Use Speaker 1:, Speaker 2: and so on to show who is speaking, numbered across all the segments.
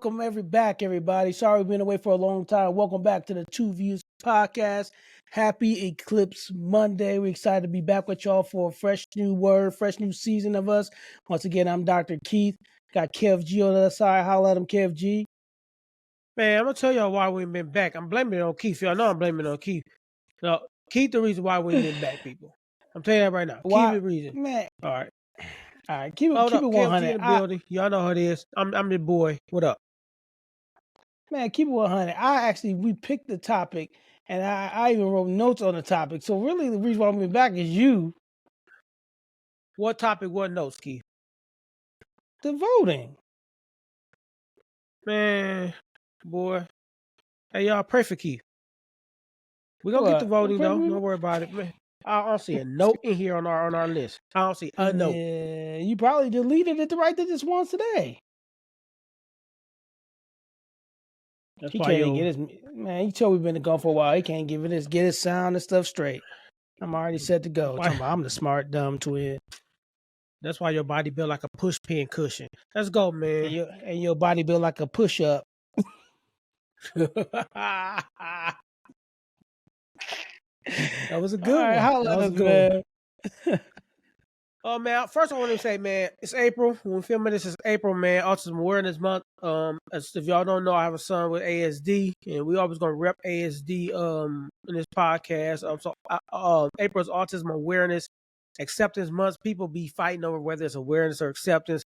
Speaker 1: welcome everybody. Sorry we've been away for a long time. Welcome back to the TuVues podcast. Happy Eclipse Monday. We're excited to be back with y'all for a fresh new season of us. Once again, I'm Dr. Keith. Got Kev G on the other side. Holla at him, Kev G.
Speaker 2: Man, I'm going to tell y'all why we ain't been back. I'm blaming it on Keith. Y'all know I'm blaming it on Keith. No, Keith the reason why we ain't been back, people. I'm telling you that right now.
Speaker 1: Why?
Speaker 2: Keith the reason.
Speaker 1: Man.
Speaker 2: All right.
Speaker 1: All right, keep it
Speaker 2: Hold up, Kev G
Speaker 1: 100.
Speaker 2: in the building. Y'all know who it is. I'm your boy. What up?
Speaker 1: Man, keep it 100. We picked the topic, and I even wrote notes on the topic. So really, the reason why I'm back is you.
Speaker 2: What topic? What notes, Keith?
Speaker 1: The voting.
Speaker 2: Man, boy. Hey, y'all, pray for Keith. We're going to get the voting, though. Don't worry about it, man. I don't see a note in here on our list. I don't see a note.
Speaker 1: You probably deleted it to write this once today.
Speaker 2: That's
Speaker 1: he
Speaker 2: why
Speaker 1: can't get his man. He told we've been gone for a while. He can't get his sound and stuff straight. I'm already set to go. I'm the smart dumb twin.
Speaker 2: That's why your body built like a push pin cushion. Let's go, man.
Speaker 1: And your body built like a push up.
Speaker 2: That was a good one.
Speaker 1: That was good.
Speaker 2: Oh man, first I want to say, man, it's April. When we're filming this, is April, man. Autism Awareness Month. As if y'all don't know, I have a son with ASD, and we always gonna rep ASD in this podcast. April's Autism Awareness Acceptance Month. People be fighting over whether it's awareness or acceptance.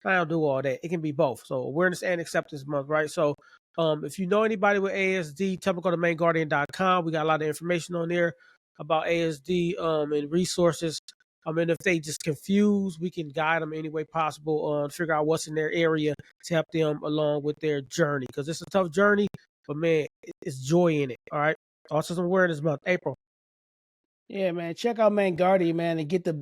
Speaker 2: I don't do all that. It can be both. So awareness and acceptance month, right? So if you know anybody with ASD, tell them to go to mainguardian.com. We got a lot of information on there about ASD and resources. And if they just confused, we can guide them any way possible to figure out what's in their area to help them along with their journey. Because it's a tough journey, but man, it's joy in it. All right. Autism Awareness Month, April.
Speaker 1: Yeah, man. Check out Main Guardian, man, and get the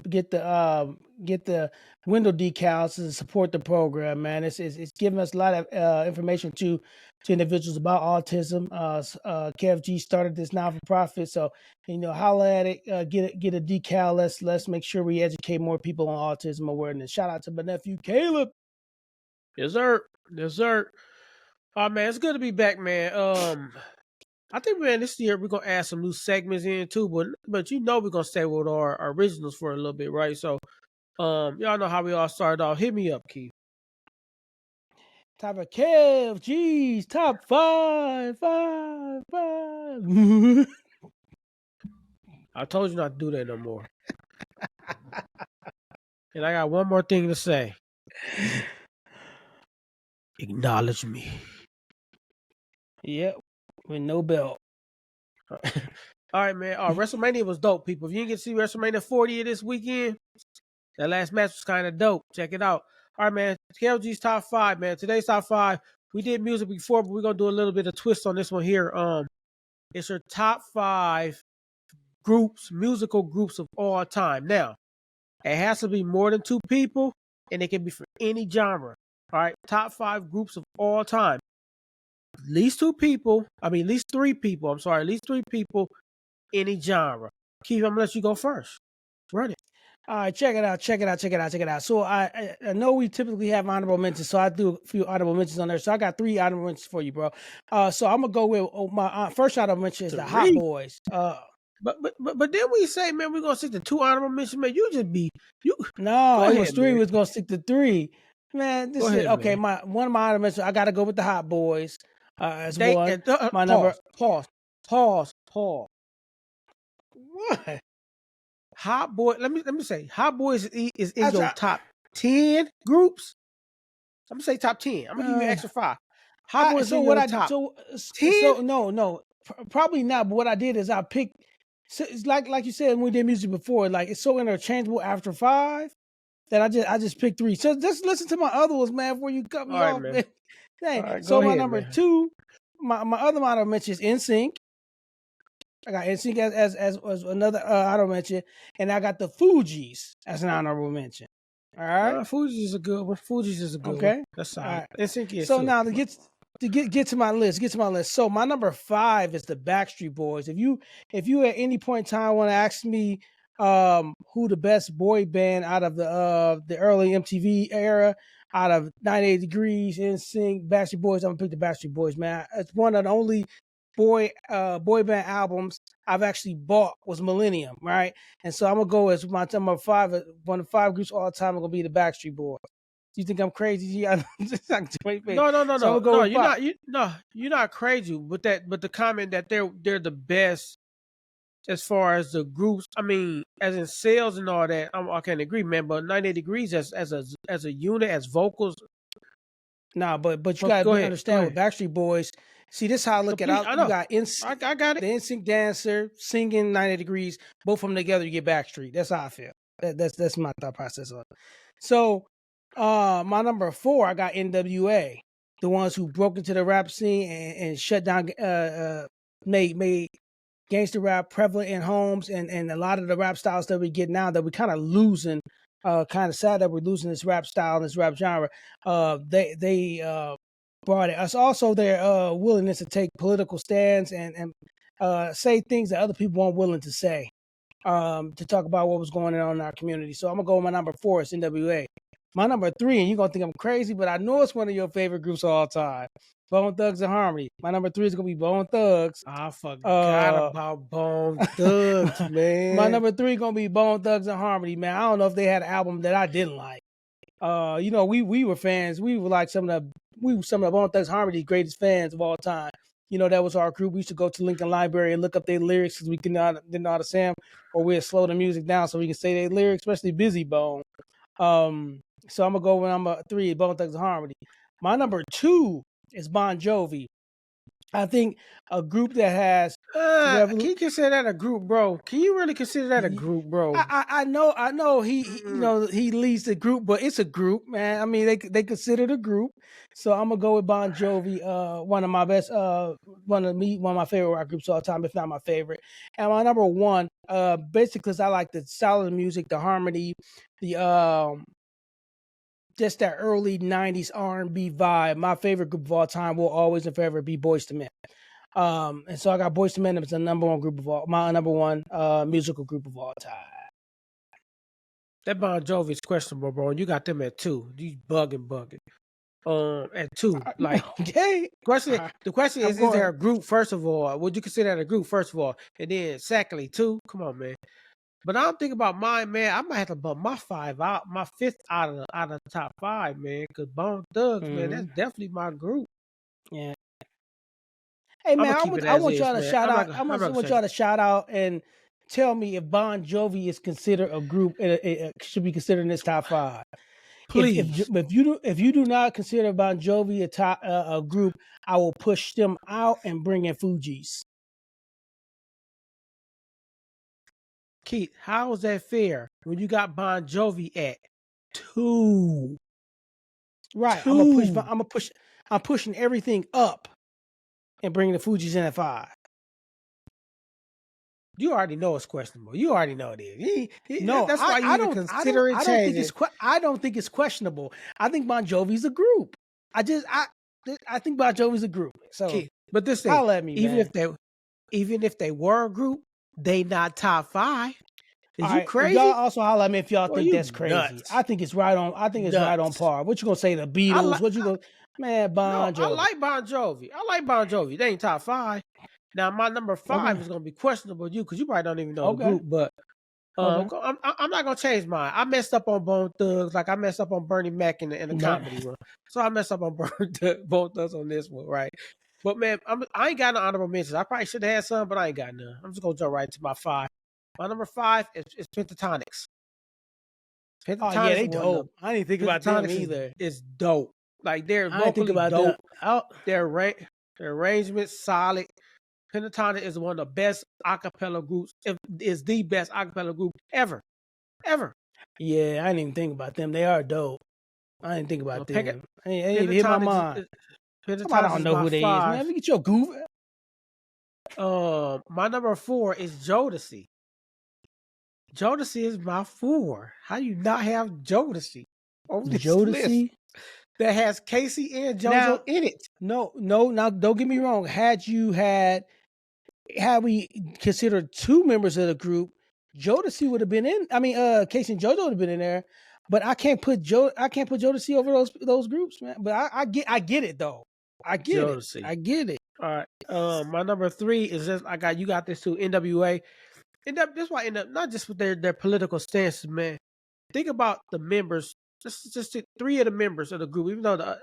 Speaker 1: window decals to support the program, man. It's giving us a lot of information to individuals about autism. KFG started this non-for-profit, so holla at it, get a decal. Let's make sure we educate more people on autism awareness. Shout out to my nephew Caleb.
Speaker 2: Yes, sir. Yes, sir. Oh man, it's good to be back, man. I think, man, this year we're gonna add some new segments in too, but we're gonna stay with our originals for a little bit, right? So, y'all know how we all started off. Hit me up, Keith.
Speaker 1: Top of Kev G's top five.
Speaker 2: I told you not to do that no more. And I got one more thing to say. Acknowledge me.
Speaker 1: Yep. With no belt.
Speaker 2: All right, man. WrestleMania was dope, people. If you didn't get to see WrestleMania 40 this weekend, that last match was kind of dope. Check it out. All right, man. KLG's top five, man. Today's top five. We did music before, but we're gonna do a little bit of twist on this one here. It's your top five musical groups of all time. Now, it has to be more than two people, and it can be for any genre. All right, top five groups of all time. At least three people, any genre. Keith, I'm gonna let you go first. Run it.
Speaker 1: All right, check it out. So I know we typically have honorable mentions, so I do a few honorable mentions on there. So I got 3 honorable mentions for you, bro. So I'm gonna go with my first honorable mention is the Hot Boys.
Speaker 2: But then we say, man, we're gonna stick to 2 honorable mentions, man.
Speaker 1: No, it was 3. We was gonna stick to 3. Man, this is okay. Man. One of my honorable mentions, I gotta go with the Hot Boys. As one. My number.
Speaker 2: Pause.
Speaker 1: What?
Speaker 2: Hot Boy. Let me say, Hot Boys is in your top 10 groups. I'm gonna say top 10. I'm gonna give you an extra 5. Hot Boys in your top 10.
Speaker 1: So no, probably not. But what I did is I picked. So it's like you said when we did music before. Like it's so interchangeable after 5 that I just picked 3. So just listen to my other ones, man, before you cut me off. Man. Dang. Right, so my number 2, my other honorable mention is NSYNC. I got NSYNC as another honorable mention, and I got the Fugees as an honorable mention. All right,
Speaker 2: Fugees is a good one. Okay, that's all right. NSYNC is
Speaker 1: so now to get to my list. So my number 5 is the Backstreet Boys. If you at any point in time want to ask me who the best boy band out of the early MTV era, out of 98 Degrees, NSYNC, Backstreet Boys, I'm gonna pick the Backstreet Boys, man. It's one of the only boy band albums I've actually bought was Millennium, right? And so I'm gonna go as my number 5. One of the 5 groups all time are gonna be the Backstreet Boys. You think I'm crazy? G?
Speaker 2: No, no, no,
Speaker 1: So I'm
Speaker 2: no,
Speaker 1: gonna go
Speaker 2: no.
Speaker 1: with 5.
Speaker 2: You're not crazy. But the comment that they're the best as far as the groups. I mean, as in sales and all that, I can't agree, man. But 98 Degrees as a unit, as vocals.
Speaker 1: Nah, but you
Speaker 2: Well,
Speaker 1: gotta
Speaker 2: go ahead, go
Speaker 1: understand with
Speaker 2: ahead.
Speaker 1: Backstreet Boys. See, this is how I look at
Speaker 2: Complete.
Speaker 1: it.
Speaker 2: I
Speaker 1: You
Speaker 2: know.
Speaker 1: got
Speaker 2: I got it.
Speaker 1: the NSYNC dancer singing 90 Degrees. Both of them together, you get Backstreet. That's how I feel. That's my thought process on it. So, my number 4, I got NWA, the ones who broke into the rap scene and shut down, made gangster rap prevalent in homes, and a lot of the rap styles that we get now that we kind of losing. Kind of sad that we're losing this rap style and this rap genre. They brought it. It's also their willingness to take political stands and say things that other people weren't willing to say, to talk about what was going on in our community. So I'm gonna go with my number 4, it's NWA. My number 3, and you're gonna think I'm crazy, but I know it's one of your favorite groups of all time, Bone Thugs and Harmony. My number 3 is gonna be Bone Thugs.
Speaker 2: I forgot
Speaker 1: Uh,
Speaker 2: about Bone Thugs,
Speaker 1: my
Speaker 2: man.
Speaker 1: number 3 gonna be Bone Thugs and Harmony, man. I don't know if they had an album that I didn't like. We were fans. We were like some of the Bone Thugs Harmony's greatest fans of all time. That was our group. We used to go to Lincoln Library and look up their lyrics because we didn't know how to say them, or we'd slow the music down so we can say their lyrics, especially Busy Bone. So I'm gonna go with number 3, Bone Thugs and Harmony. My number 2 is Bon Jovi. I think a group that has
Speaker 2: Can you consider that a group, bro? Can you really consider that a group, bro?
Speaker 1: I know he leads the group, but it's a group, man. I mean, they consider it a group. So I'm gonna go with Bon Jovi, one of my best, one of my favorite rock groups of all time, if not my favorite. And my number 1, basically because I like the style of the music, the harmony, the just that early '90s R&B vibe. My favorite group of all time will always and forever be Boyz II Men. And so I got Boyz II Men as the number 1 group of my number 1 musical group of all time.
Speaker 2: That Bon Jovi is questionable, bro. You got them at 2. You bugging. At 2, like
Speaker 1: okay.
Speaker 2: The question is there a group? First of all, would you consider that a group? First of all, and then secondly, 2. Come on, man. But I don't think about mine, man. I might have to bump my 5 out, my 5th out of the top 5, man. Because Bone Thugs, man, that's definitely my group.
Speaker 1: Yeah. Hey man, I want y'all to shout out. I want y'all to shout out and tell me if Bon Jovi is considered a group. It should be considered in this top 5.
Speaker 2: Please.
Speaker 1: If you do not consider Bon Jovi a group, I will push them out and bring in Fugees.
Speaker 2: Keith, how is that fair when you got Bon Jovi at 2?
Speaker 1: Right.
Speaker 2: 2.
Speaker 1: I'm pushing everything up and bringing the Fugees in at 5.
Speaker 2: You already know it's questionable. You already know it is.
Speaker 1: No,
Speaker 2: that's why you even consider it changing.
Speaker 1: I don't think it's questionable. I think Bon Jovi's a group. I think Bon Jovi's a group. So,
Speaker 2: Keith, but this thing,
Speaker 1: holla at me,
Speaker 2: even if they were a group, they not top 5. Is you crazy?
Speaker 1: Y'all also holla at me if y'all think that's crazy.
Speaker 2: Nuts.
Speaker 1: I think it's right on. I think it's right on par. What you gonna say? The Beatles? What you gonna? Man, Bon Jovi.
Speaker 2: I like Bon Jovi. They ain't top 5. Now my number 5 is gonna be questionable to you because you probably don't even know the group. But I'm not gonna change mine. I messed up on Bone Thugs, like I messed up on Bernie Mac in the comedy one. So I messed up on Bone Thugs on this one, right? But man, I ain't got no honorable mentions. I probably should have had some, but I ain't got none. I'm just gonna jump right to my 5. My number 5 is Pentatonics.
Speaker 1: Oh yeah, they dope. I didn't think about them either.
Speaker 2: It's dope. Like they're
Speaker 1: vocally
Speaker 2: dope. Their arrangement's solid. Pentatonic is one of the best acapella groups. Is the best acapella group ever.
Speaker 1: Yeah, I didn't even think about them. They are dope. I didn't think about them. I didn't hit my mind. I don't know who they is, man. Let me get your goof.
Speaker 2: My number 4 is Jodeci. Jodeci is my 4. How you not have Jodeci on this list that has Casey and JoJo in it?
Speaker 1: No. Now, don't get me wrong. Had we considered 2 members of the group, Jodeci would have been in. I mean, Casey and JoJo would have been in there. But I can't put Jodeci over those groups, man. But I get it though. I get it.
Speaker 2: Jodeci.
Speaker 1: I get it.
Speaker 2: All right. My number 3 is just you got this too. NWA. That's why not just with their political stances, man. Think about the members. Just 3 of the members of the group, even though the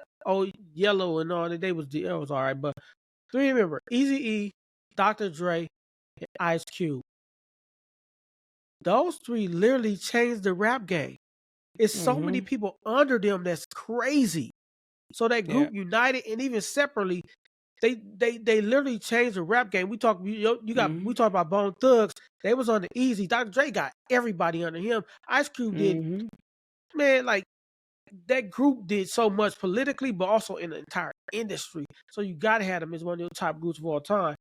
Speaker 2: Yellow and all that was all right, but 3 members: Eazy-E, Dr. Dre, and Ice Cube. Those 3 literally changed the rap game. It's so many people under them that's crazy. So that group united and even separately, they literally changed the rap game. We talk we talk about Bone Thugs. They was on the Easy. Dr. Dre got everybody under him. Ice Cube did, man, like that group did so much politically, but also in the entire industry. So you gotta have them as one of your top groups of all time.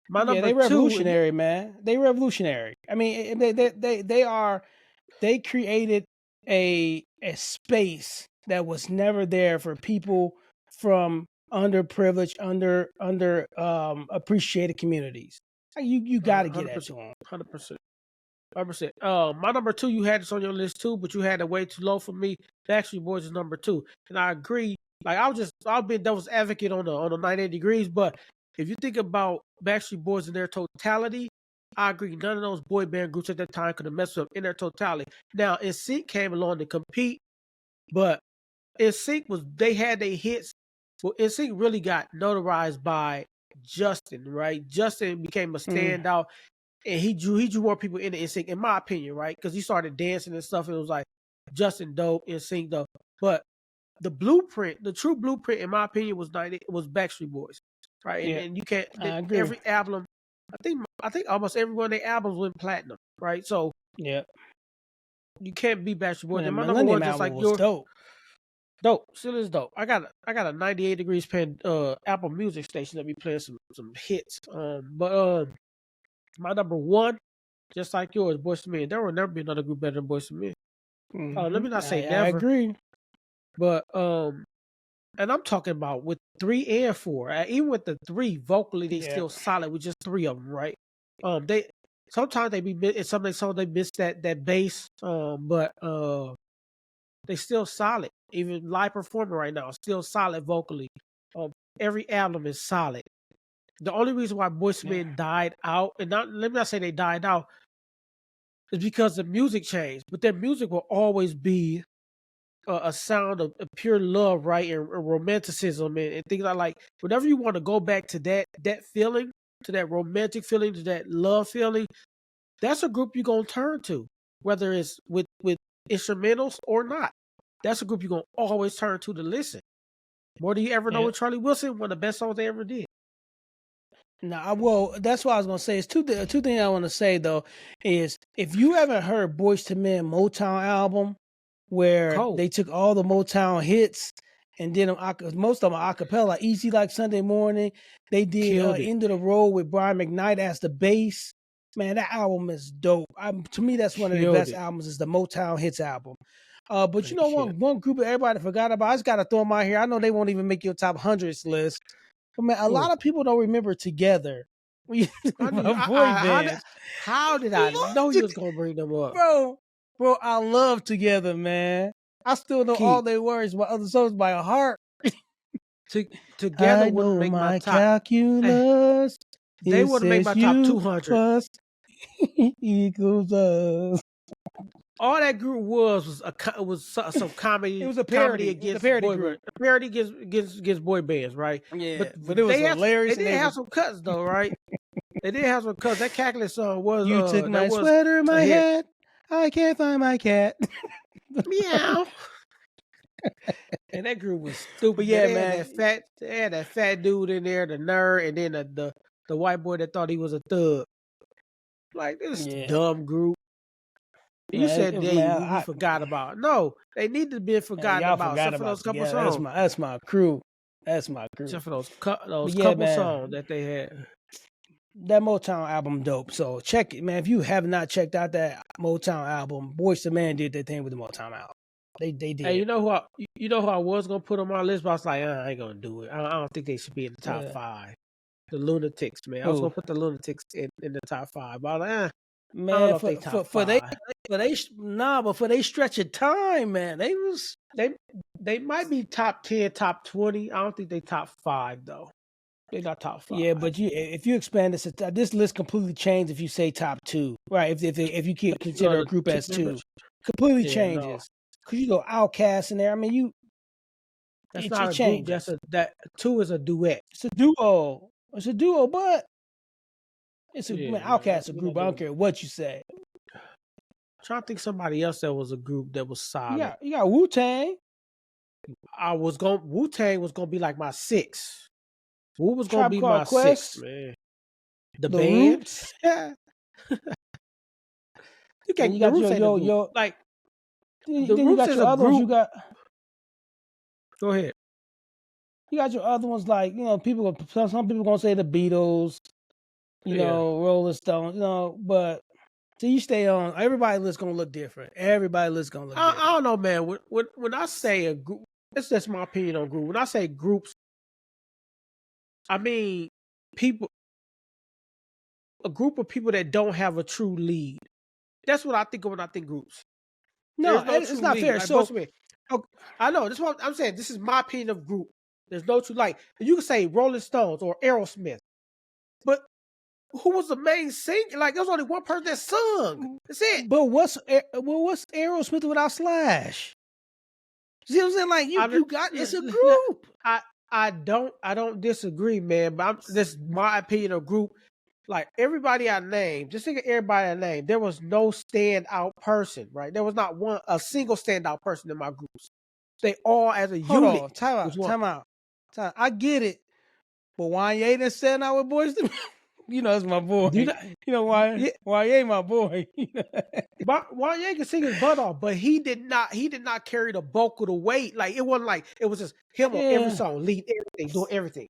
Speaker 2: My number
Speaker 1: they
Speaker 2: 2,
Speaker 1: revolutionary, man. They revolutionary. I mean, they created a space that was never there for people from underprivileged, under appreciated communities. You got to get that to them.
Speaker 2: 100%. 100%. My number 2, you had this on your list too, but you had it way too low for me. Backstreet Boys is number 2, and I agree. Like I've been devil's advocate on the 98 Degrees, but if you think about Backstreet Boys in their totality, I agree. None of those boy band groups at that time could have messed up in their totality. Now, NSYNC came along to compete, but NSYNC they had their hits. Well, NSYNC really got notarized by Justin, right? Justin became a standout, and he drew more people into NSYNC, in my opinion, right? Because he started dancing and stuff. And it was like Justin dope, NSYNC dope, but the true blueprint, in my opinion, was Backstreet Boys, right? And you can't. Every album, I think almost every one of their albums went platinum, right? So you can't be Backstreet Boys. And my number 1, just like yours, dope, still is dope. I got a 98 Degrees pen Apple Music station that be playing some hits. But my number 1, just like yours, Boyz II Men. There will never be another group better than Boyz II Men. Let me not say never.
Speaker 1: I agree.
Speaker 2: But and I'm talking about with 3 and 4. Even with the 3, vocally they still solid with just 3 of them, right? They sometimes they miss that bass, but they still solid. Even live performing right now, still solid vocally. Every album is solid. The only reason why Boyz II Men died out, and let me not say they died out, is because the music changed. But their music will always be a sound of pure love, right, and romanticism and things like. Whenever you want to go back to that feeling, to that romantic feeling, to that love feeling, that's a group you're gonna turn to, whether it's with instrumentals or not. That's a group you're gonna always turn to listen. More than you ever know with Charlie Wilson, one of the best songs they ever did.
Speaker 1: Well, that's what I was gonna say. It's two things I want to say though. Is if you haven't heard Boyz II Men Motown album, where they took all the Motown hits and did them, most of them are acapella, Easy Like Sunday Morning. They did End of the Road with Brian McKnight as the bass. Man, that album is dope. To me, that's one of the best albums. Is the Motown hits album. But you know, one group that everybody forgot about. I just gotta throw them out here. I know they won't even make your top hundreds list. But man, a lot of people don't remember Together.
Speaker 2: How did I know you was gonna bring them up,
Speaker 1: bro? I love Together, man. I still know all their words by other songs by heart.
Speaker 2: Together wouldn't make my top.
Speaker 1: Calculus.
Speaker 2: They wouldn't make my top 200.
Speaker 1: Equals us.
Speaker 2: All that group was some comedy.
Speaker 1: It was a parody
Speaker 2: against boy bands, right?
Speaker 1: Yeah, but it was hilarious.
Speaker 2: They did have some cuts though, right? They did have some cuts. That Calculus song was.
Speaker 1: You took my sweater, my hat. I can't find my cat.
Speaker 2: Meow. And that group was stupid.
Speaker 1: But yeah,
Speaker 2: man. They had that fat dude in there, the nerd, and then the white boy that thought he was a thug. Like this dumb group. You said we forgot about. No, they need to be forgotten about. Except for those couple songs.
Speaker 1: That's my crew. That's my crew.
Speaker 2: Except for those couple songs that they had.
Speaker 1: That Motown album dope. So check it, man. If you have not checked out that Motown album, Boyz II Men did their thing with the Motown album. They did.
Speaker 2: Hey, you know who I was gonna put on my list, but I was like, I ain't gonna do it. I don't think they should be in the top 5. The Lunatics, man. I was gonna put the Lunatics in the top 5, but I was like,
Speaker 1: man, for but for they stretch of time, man,
Speaker 2: They might be top 10, top 20. I don't think they top 5 though. They're not top 5.
Speaker 1: yeah. But if you expand this list completely changed if you say top 2, right? If you consider a group as 2, completely changes because you go Outcast in there. I mean,
Speaker 2: that's
Speaker 1: it
Speaker 2: not a
Speaker 1: changes.
Speaker 2: group. That 2 is a duet.
Speaker 1: It's a duo. It's a duo, but it's a
Speaker 2: Yeah,
Speaker 1: Outcast a group. I don't care what you say.
Speaker 2: I'm trying to think somebody else that was a group that was solid.
Speaker 1: You got Wu-Tang.
Speaker 2: Wu-Tang was gonna be like my 6. Wu was gonna
Speaker 1: Tribe
Speaker 2: be
Speaker 1: Called
Speaker 2: my
Speaker 1: Quest.
Speaker 2: 6, man. The band.
Speaker 1: Roots.
Speaker 2: Yeah.
Speaker 1: You
Speaker 2: The
Speaker 1: got
Speaker 2: Roots ain't a group.
Speaker 1: your
Speaker 2: Like
Speaker 1: then
Speaker 2: the
Speaker 1: you
Speaker 2: Roots
Speaker 1: got
Speaker 2: is
Speaker 1: your
Speaker 2: a
Speaker 1: other ones.
Speaker 2: group. Go ahead.
Speaker 1: You got your other ones like some people gonna say the Beatles, Rolling Stones, but so you stay on. Everybody list gonna look different. Everybody list gonna look different.
Speaker 2: I don't know, man. When I say a group, it's just my opinion on group. When I say groups, I mean a group of people that don't have a true lead. That's what I think of when I think groups.
Speaker 1: No,
Speaker 2: There's
Speaker 1: it's not fair.
Speaker 2: Like,
Speaker 1: So
Speaker 2: I know. That's what I'm saying. This is my opinion of group. There's no true like. You can say Rolling Stones or Aerosmith, but who was the main singer? Like, there's only one person that sung. That's it.
Speaker 1: But what's Aerosmith without Slash? See what I'm saying? Like you got it's a group.
Speaker 2: I don't disagree, man. But this is my opinion of group. Like everybody I named, just think of everybody I named. There was no standout person, right? There was not a single standout person in my groups. They all as a unit.
Speaker 1: Time out. I get it, but Wanye didn't stand out with Boys to Men. That's my boy. Why?
Speaker 2: Yeah.
Speaker 1: Wanye my boy.
Speaker 2: Wanye can sing his butt off, but he did not carry the bulk of the weight. Like it wasn't like it was just him on every song, lead everything, doing everything.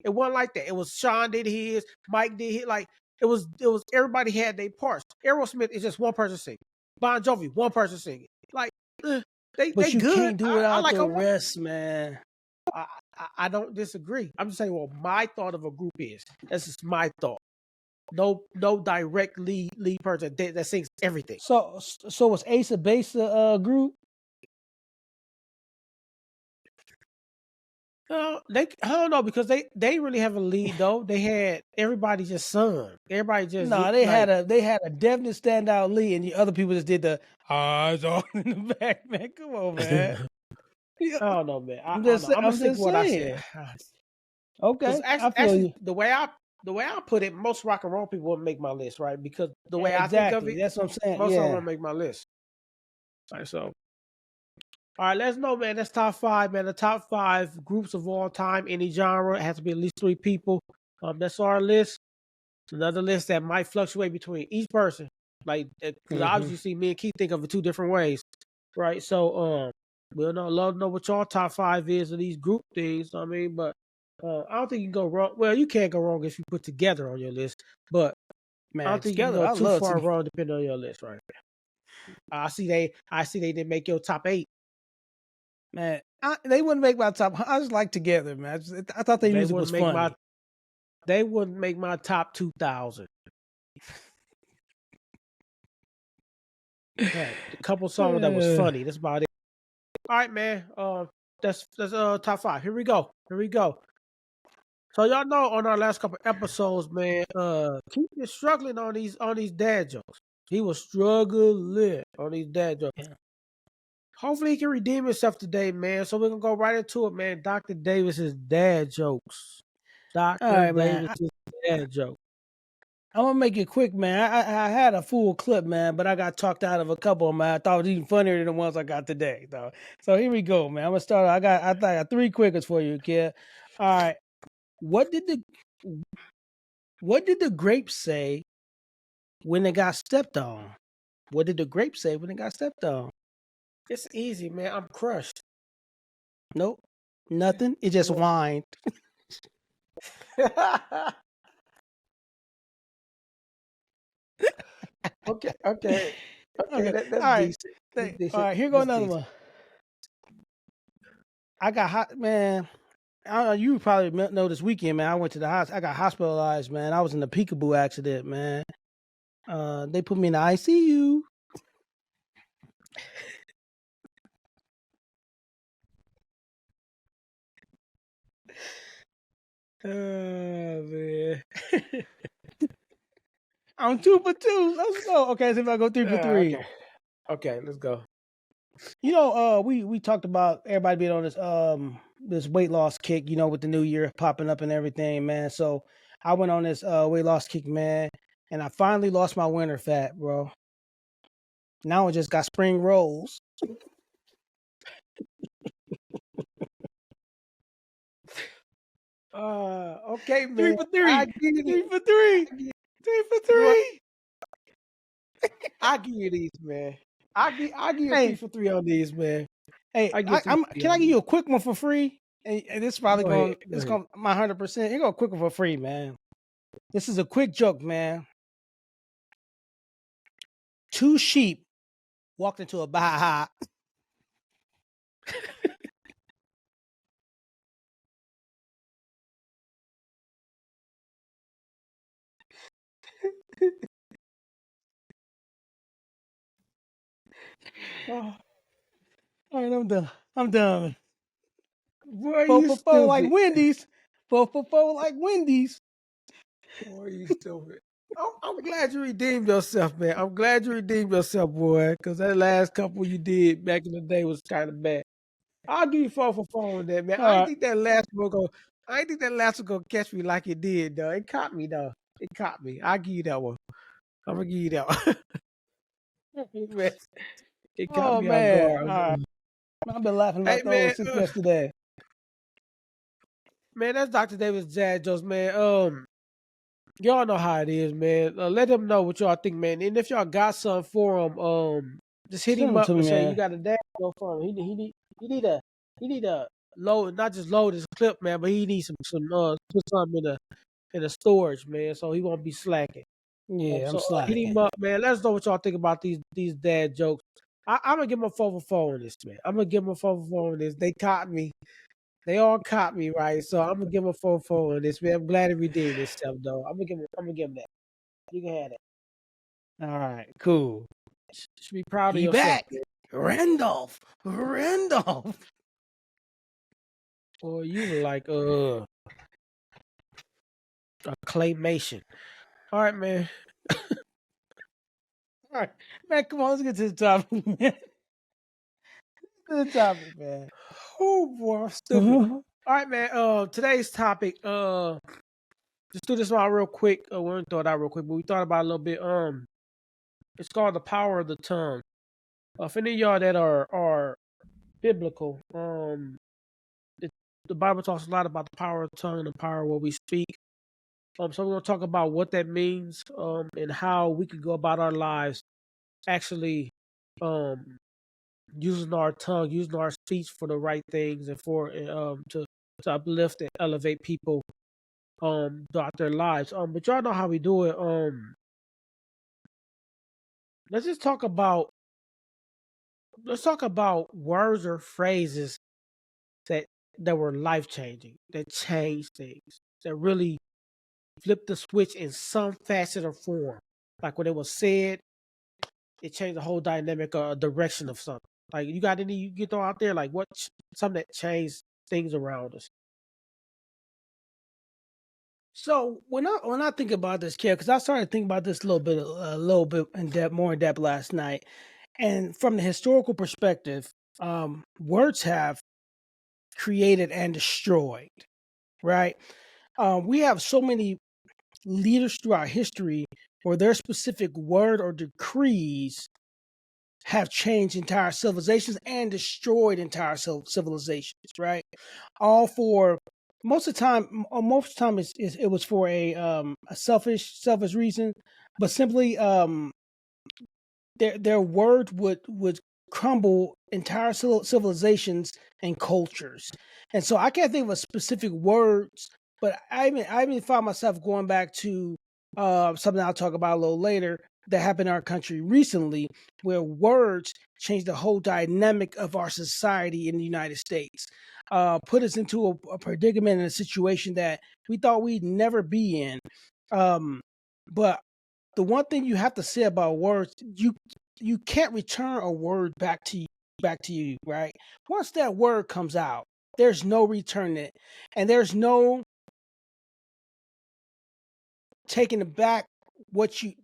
Speaker 2: It wasn't like that. It was Sean did his, Mike did his. Like it was everybody had their parts. Aerosmith is just one person singing. Bon Jovi, one person singing. Like
Speaker 1: but
Speaker 2: they
Speaker 1: you
Speaker 2: good.
Speaker 1: Can't do it without the rest, man.
Speaker 2: I don't disagree. I'm just saying what my thought of a group is. That's just my thought. No direct lead person that sings everything.
Speaker 1: So was Ace of Base a group?
Speaker 2: I don't know because they really have a lead though. They had everybody just sung. Everybody just
Speaker 1: they had a definite standout lead, and the other people just did the eyes on in the back. Man, come on, man.
Speaker 2: I don't know, man. I'm
Speaker 1: just
Speaker 2: saying. What I said.
Speaker 1: Okay,
Speaker 2: actually, the way I put it, most rock and roll people wouldn't make my list, right? Because the way I think of it,
Speaker 1: that's what I'm saying.
Speaker 2: Most of them won't make my list. All right, so. All right, let's know, man. That's top 5, man. The top 5 groups of all time, any genre. It has to be at least 3 people. That's our list. Another list that might fluctuate between each person. Like, because obviously, you see me and Keith think of it 2 different ways, right? So, we'll love to know what y'all top 5 is of these group things. I mean, but I don't think you can go wrong. Well, you can't go wrong if you put together on your list, but
Speaker 1: man,
Speaker 2: I don't think you can go too far wrong depending on your list, right? I see they didn't make your top 8.
Speaker 1: Man, they wouldn't make my top. I just like Together, man. I thought their music was funny.
Speaker 2: They wouldn't make my top 2,000. A couple songs that was funny. That's about it. All right, man. That's top 5. Here we go. So y'all know on our last couple episodes, man, Keith is struggling on these dad jokes. He was struggling on these dad jokes. Yeah. Hopefully he can redeem himself today, man. So we're gonna go right into it, man. Dr. Davis's dad jokes. Dr. Davis's dad joke.
Speaker 1: I'm gonna make it quick, man. I had a full clip, man, but I got talked out of a couple of them. I thought it was even funnier than the ones I got today, though. So here we go, man. I'm gonna start. I got 3 quickers for you, kid. All right. What did the grapes say when they got stepped on? What did the grapes say when they got stepped on?
Speaker 2: It's easy, man. I'm crushed.
Speaker 1: Nope. Nothing. It just whined.
Speaker 2: Okay. That's
Speaker 1: all right.
Speaker 2: decent.
Speaker 1: All right, here go another one. I got hot, man. You probably know this weekend, man. I went to the hospital. I got hospitalized, man. I was in a peekaboo accident, man. They put me in the ICU.
Speaker 2: Man.
Speaker 1: I'm 2 for 2. Let's go. Okay, so if I go 3 for 3.
Speaker 2: Okay, let's go.
Speaker 1: You know, we talked about everybody being on this weight loss kick, you know, with the new year popping up and everything, man. So I went on this weight loss kick, man, and I finally lost my winter fat, bro. Now I just got spring rolls.
Speaker 2: Okay,
Speaker 1: 3
Speaker 2: man.
Speaker 1: for
Speaker 2: I
Speaker 1: 3.
Speaker 2: give you
Speaker 1: 3
Speaker 2: these.
Speaker 1: for 3. 3 for
Speaker 2: You know what?
Speaker 1: 3.
Speaker 2: I give you these, man. I give you a 3
Speaker 1: Hey,
Speaker 2: for 3 on these, man.
Speaker 1: hey,
Speaker 2: I give 3
Speaker 1: I'm
Speaker 2: for 3
Speaker 1: can
Speaker 2: on
Speaker 1: I give
Speaker 2: these.
Speaker 1: you a quick one for free? And this is probably
Speaker 2: Go ahead.
Speaker 1: going
Speaker 2: Go
Speaker 1: it's
Speaker 2: ahead.
Speaker 1: going my 100%. Here go a quick one for free, man. This is a quick joke, man. 2 sheep walked into a baha.
Speaker 2: Oh,
Speaker 1: All right, I'm done. I'm done.
Speaker 2: boy,
Speaker 1: 4
Speaker 2: you
Speaker 1: for 4 like
Speaker 2: stupid.
Speaker 1: Wendy's. 4 for 4 like Wendy's.
Speaker 2: Boy, you stupid. I'm glad you redeemed yourself, man. I'm glad you redeemed yourself, boy, because that last couple you did back in the day was kind of bad. I'll give you 4 for 4 on that, man.
Speaker 1: All right.
Speaker 2: I ain't think that last one gonna catch me like it did, though. It caught me, though. It caught me. I'll give you that one. I'm gonna give you that one. Man, it caught
Speaker 1: Oh
Speaker 2: me off
Speaker 1: man.
Speaker 2: guard.
Speaker 1: All right. I've been laughing
Speaker 2: Hey,
Speaker 1: about
Speaker 2: man,
Speaker 1: those since yesterday.
Speaker 2: man, that's Dr. Davis Jazz Jokes, man. Y'all know how it is, man. Let them know what y'all think, man. And if y'all got something for him, just hit
Speaker 1: Send
Speaker 2: him
Speaker 1: them to
Speaker 2: up
Speaker 1: me,
Speaker 2: and say you
Speaker 1: man.
Speaker 2: got a dad joke for him. He need a load, not just load his clip, man, but he needs some put something in the storage, man, so he won't be slacking.
Speaker 1: Yeah, I'm
Speaker 2: So hit him
Speaker 1: slacking.
Speaker 2: up, man. Let us know what y'all think about these dad jokes. I'm gonna give him a 4 for 4 on this, man. I'm gonna give him a 4 for 4 on this. They caught me. They all caught me, right? So I'm gonna give him a 4 for 4 on this, man. I'm glad he redeemed himself, though. I'm gonna give him that. You can have that.
Speaker 1: All right, cool.
Speaker 2: You should be proud of
Speaker 1: He
Speaker 2: yourself,
Speaker 1: back.
Speaker 2: man.
Speaker 1: Randolph. Randolph.
Speaker 2: Or you were like a claymation. All right, man.
Speaker 1: All right. Man, come on, let's get to the topic, man. To the topic, man.
Speaker 2: Oh boy, I'm stupid. All right, man. Today's topic. Just do this one real quick. We didn't throw it out real quick, but we thought about it a little bit. It's called the power of the tongue. For any of y'all that are biblical, it, the Bible talks a lot about the power of the tongue and the power of what we speak. So we're gonna talk about what that means, and how we could go about our lives actually, um, using our tongue, using our speech for the right things and for to uplift and elevate people throughout their lives. But y'all know how we do it. Let's just talk about words or phrases that that were life changing, that changed things, that really flipped the switch in some facet or form. Like when it was said, it changed the whole dynamic or direction of something. Like you got any you get throw out there, like something that changed things around us.
Speaker 1: So when I think about this, kid, because I started thinking about this a little bit in depth, more in depth last night, and from the historical perspective, words have created and destroyed. Right? We have so many leaders throughout history where their specific word or decrees have changed entire civilizations and destroyed entire civilizations, right? All for most of the time, most of the time it was for a selfish reason, but simply their word would crumble entire civilizations and cultures. And so I can't think of a specific words, but I even found myself going back to something I'll talk about a little later that happened in our country recently, where words changed the whole dynamic of our society in the United States. Put us into a predicament and a situation that we thought we'd never be in. But the one thing you have to say about words, you can't return a word back to you, right? Once that word comes out, there's no returning it, and there's no taking it back.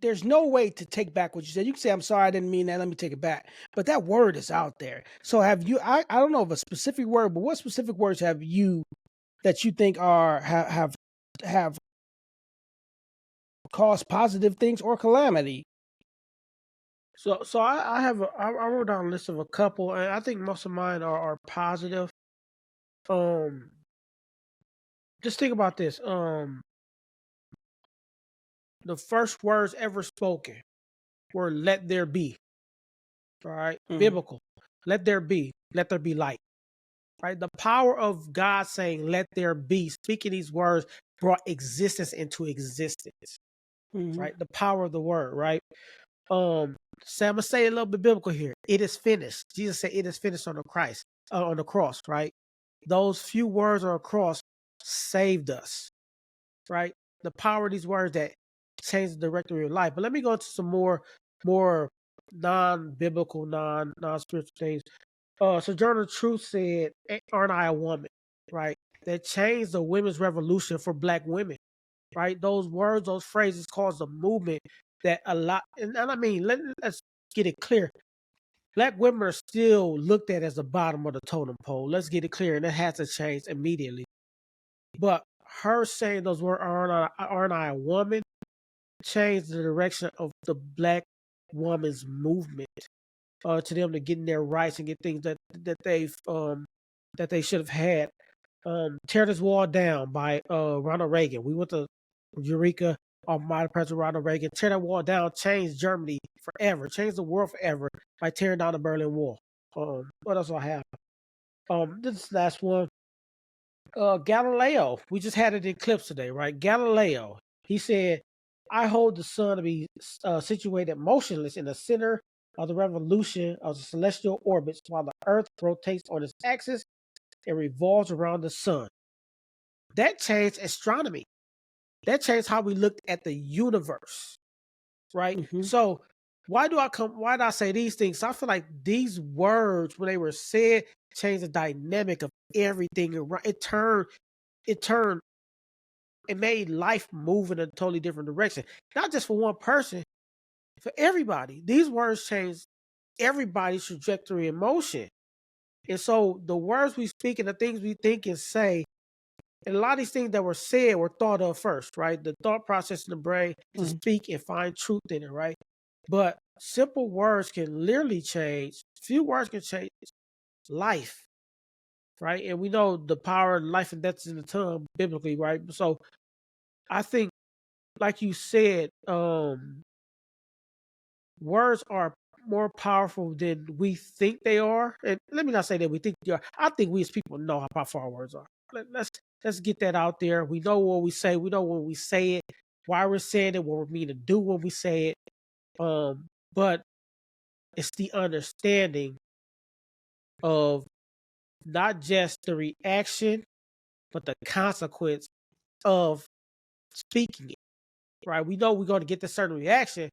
Speaker 1: There's no way to take back what you said. You can say, I'm sorry, I didn't mean that, let me take it back. But that word is out there. So have you, I don't know of a specific word, but what specific words have you that you think have caused positive things or calamity?
Speaker 2: So I wrote down a list of a couple, and I think most of mine are positive. Just think about this. The first words ever spoken were "Let there be." All right, biblical. Let there be light. Right, the power of God saying "Let there be," speaking these words brought existence into existence. Right, the power of the word. Right. So I'm gonna say a little bit biblical here. It is finished. Jesus said, "It is finished" on the cross. Right. Those few words on the cross saved us. Right. The power of these words that change the directory of your life. But let me go into some more non-biblical, non-spiritual things. Sojourner Truth said, "Aren't I a woman?" Right. That changed the women's revolution for Black women. Right. Those words, those phrases caused a movement that a lot, and I mean, let's get it clear. Black women are still looked at as the bottom of the totem pole. Let's get it clear, and it has to change immediately. But her saying those words, "Aren't I a woman?" changed the direction of the Black woman's movement. To them to get in their rights and get things that they should have had. Tear This Wall Down by Ronald Reagan. We went to Eureka on my President Ronald Reagan. Tear That Wall Down changed Germany forever, changed the world forever by tearing down the Berlin Wall. What else do I have? This last one. Galileo. We just had an eclipse today, right? Galileo. He said, "I hold the sun to be situated motionless in the center of the revolution of the celestial orbits while the earth rotates on its axis and revolves around the sun." That changed astronomy. That changed how we looked at the universe, right? So why did I say these things? So I feel like these words, when they were said, changed the dynamic of everything. It made life move in a totally different direction. Not just for one person, for everybody. These words changed everybody's trajectory and motion. And so the words we speak and the things we think and say, and a lot of these things that were said were thought of first, right? The thought process in the brain to speak and find truth in it, right? But simple words can literally change. Few words can change life, right? And we know the power of life and death is in the tongue biblically, right? So I think, like you said, words are more powerful than we think they are. And let me not say that we think they are. I think we as people know how powerful our words are. Let's get that out there. We know what we say. We know when we say it, why we're saying it, what we mean to do when we say it. But it's the understanding of not just the reaction, but the consequence of speaking it. Right? We know we're going to get this certain reaction,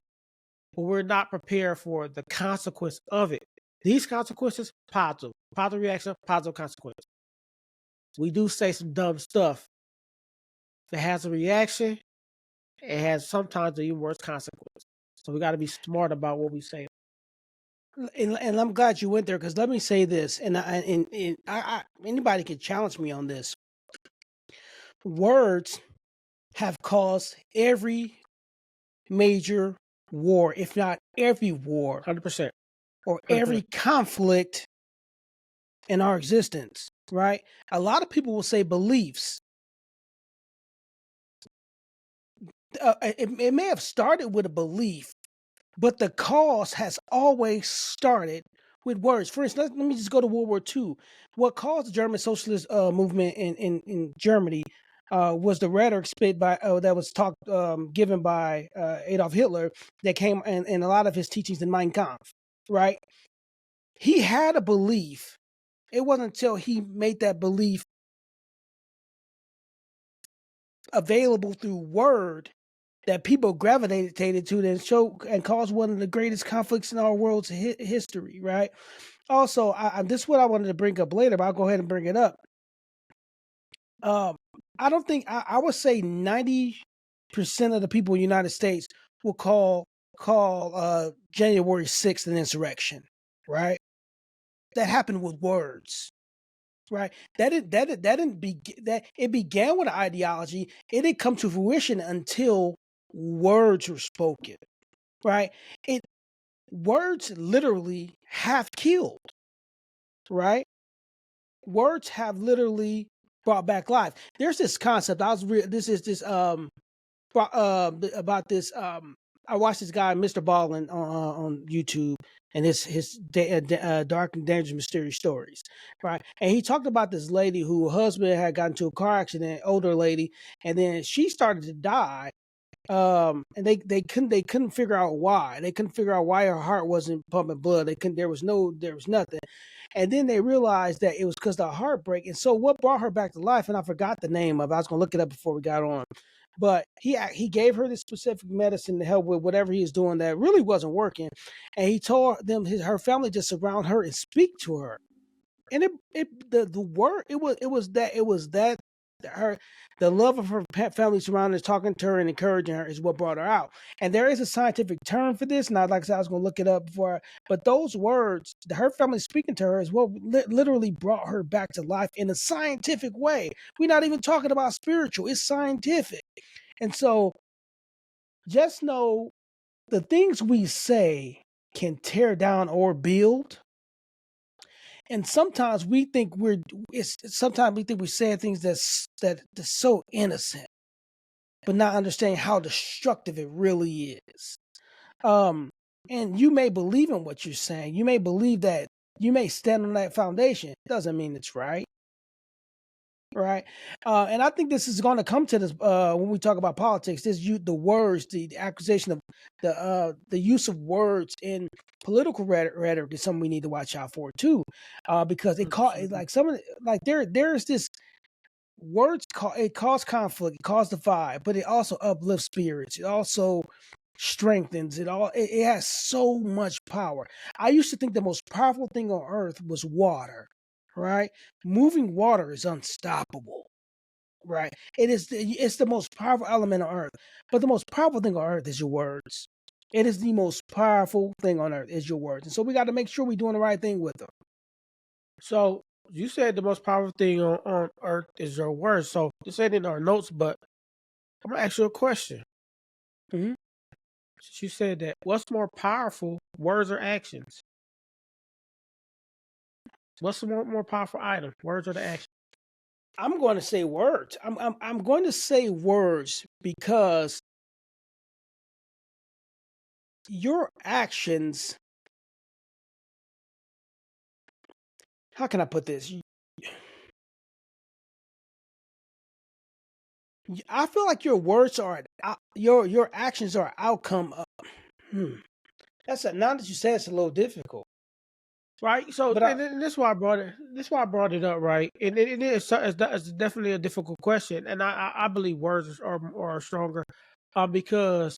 Speaker 2: but we're not prepared for the consequence of it. These consequences, positive reaction, positive consequence. We do say some dumb stuff that has a reaction. It has sometimes an even worse consequence. So we got to be smart about what we say.
Speaker 1: And I'm glad you went there, because let me say this, and anybody can challenge me on this. Words have caused every major war, if not every war,
Speaker 2: 100%,
Speaker 1: or every conflict in our existence, right? A lot of people will say beliefs. It may have started with a belief, but the cause has always started with words. For instance, let me just go to World War II. What caused the German socialist movement in Germany was the rhetoric spit by that was given by Adolf Hitler, that came in a lot of his teachings in Mein Kampf. Right? He had a belief. It wasn't until he made that belief available through word that people gravitated to that show and caused one of the greatest conflicts in our world's history, right? Also, this is what I wanted to bring up later, but I'll go ahead and bring it up. I don't think I would say 90% of the people in the United States will call January 6th an insurrection, right? That happened with words, right? That it began with an ideology. It didn't come to fruition until words were spoken, right? Words literally have killed, right? Words have literally brought back life. There's this concept. About this. I watched this guy, Mr. Ballin, on YouTube, and his dark and dangerous mysterious stories, right? And he talked about this lady who her husband had gotten into a car accident, older lady, and then she started to die. And they couldn't figure out why. They couldn't figure out why her heart wasn't pumping blood. There was nothing. And then they realized that it was because of the heartbreak. And so what brought her back to life, and I forgot the name of it. I was gonna look it up before we got on. But he gave her this specific medicine to help with whatever he was doing that really wasn't working. And he told her family to surround her and speak to her. And the love of her family surrounding her, talking to her and encouraging her is what brought her out. And there is a scientific term for this, and like I said, I was going to look it up before. But those words, her family speaking to her, is what literally brought her back to life in a scientific way. We're not even talking about spiritual; it's scientific. And so, just know the things we say can tear down or build. And sometimes we think sometimes we think we're saying things that's so innocent, but not understanding how destructive it really is. And you may believe in what you're saying. You may believe that you may stand on that foundation. It doesn't mean it's right. Right. And I think this is going to come to this when we talk about politics. The words, the acquisition of the use of words in political rhetoric is something we need to watch out for too, because there's this words it cause conflict, it cause divide, but it also uplifts spirits. It also strengthens it all. It has so much power. I used to think the most powerful thing on earth was water. Right? Moving water is unstoppable. Right? It's the most powerful element on earth. But the most powerful thing on earth is your words. It is the most powerful thing on earth is your words. And so we got to make sure we're doing the right thing with them.
Speaker 2: So you said the most powerful thing on earth is your words. So you said in our notes, but I'm gonna ask you a question.
Speaker 1: Mm-hmm.
Speaker 2: You said that what's more powerful, words or actions? What's the more powerful item, words or the action?
Speaker 1: I'm going to say words. I'm going to say words because your actions. How can I put this? I feel like your words are your actions are outcome of. Now that you say it's a little difficult.
Speaker 2: Right, so and that's why I brought it. That's why I brought it up, right? And it's definitely a difficult question, and I believe words are stronger, because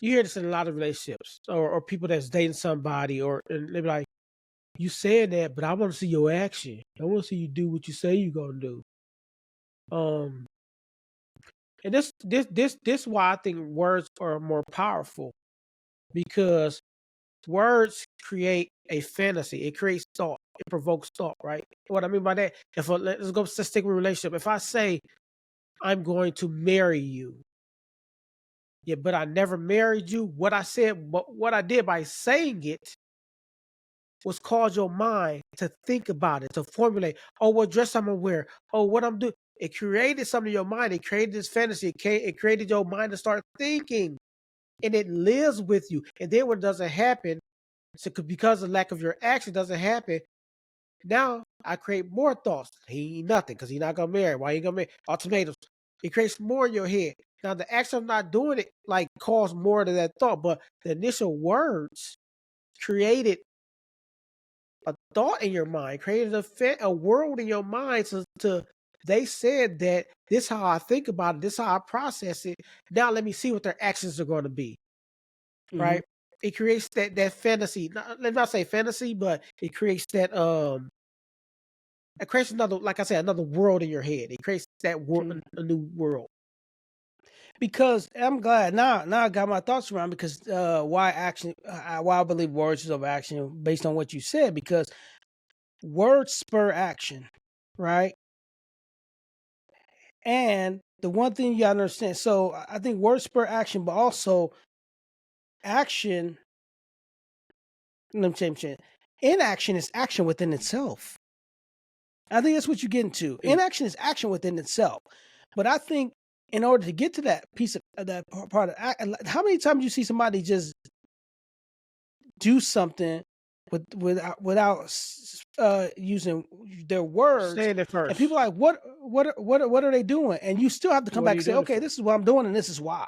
Speaker 2: you hear this in a lot of relationships, or people that's dating somebody, and they be like, "You said that, but I want to see your action. I want to see you do what you say you're gonna do." And this why I think words are more powerful, because words create a fantasy. It creates thought. It provokes thought, right? What I mean by that, let's stick with relationship. If I say I'm going to marry you, yeah, but I never married you, what I did by saying it was cause your mind to think about it, to formulate, oh, what dress I'm gonna wear, oh, what I'm doing. It created something in your mind. It created this fantasy. It created your mind to start thinking, and it lives with you. And then when it doesn't happen, so because of lack of your action doesn't happen, now I create more thoughts. He ain't nothing because he's not gonna marry. Why you gonna marry? Ultimatums. It creates more in your head. Now the action of not doing it like caused more to that thought, but the initial words created a thought in your mind, created a world in your mind to They said that this is how I think about it, this is how I process it. Now let me see what their actions are going to be. Right? It creates that fantasy. Let's not say fantasy, but it creates that it creates another, like I said, another world in your head. It creates that world, a new world.
Speaker 1: Because I'm glad now I got my thoughts around, because why I believe words is over action based on what you said, because words spur action, right? And the one thing you gotta understand, so I think words spur action, but also action, let me change. Inaction is action within itself. I think that's what you get into. Inaction is action within itself. But I think in order to get to that piece of that part of how many times you see somebody just do something without using their words,
Speaker 2: Saying it first.
Speaker 1: and people are like, what are they doing? And you still have to come back and say, okay, this is what I'm doing, and this is why.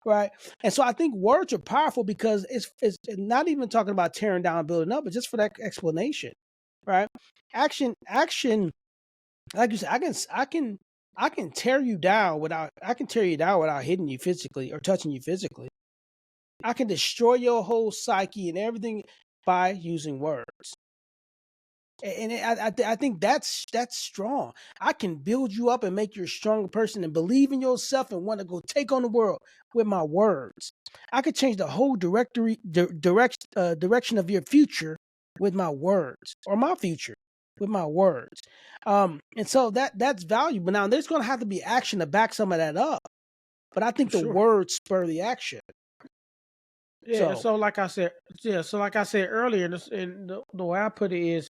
Speaker 1: Right. And so I think words are powerful, because it's not even talking about tearing down and building up, but just for that explanation. Right. Action, like you said, I can tear you down without hitting you physically or touching you physically. I can destroy your whole psyche and everything by using words. And I think that's strong. I can build you up and make you a stronger person and believe in yourself and want to go take on the world with my words. I could change the whole direction of your future with my words, or my future with my words. And so that's valuable. Now there's going to have to be action to back some of that up, but I think the words spur the action.
Speaker 2: Yeah. So like I said, earlier, and the way I put it is,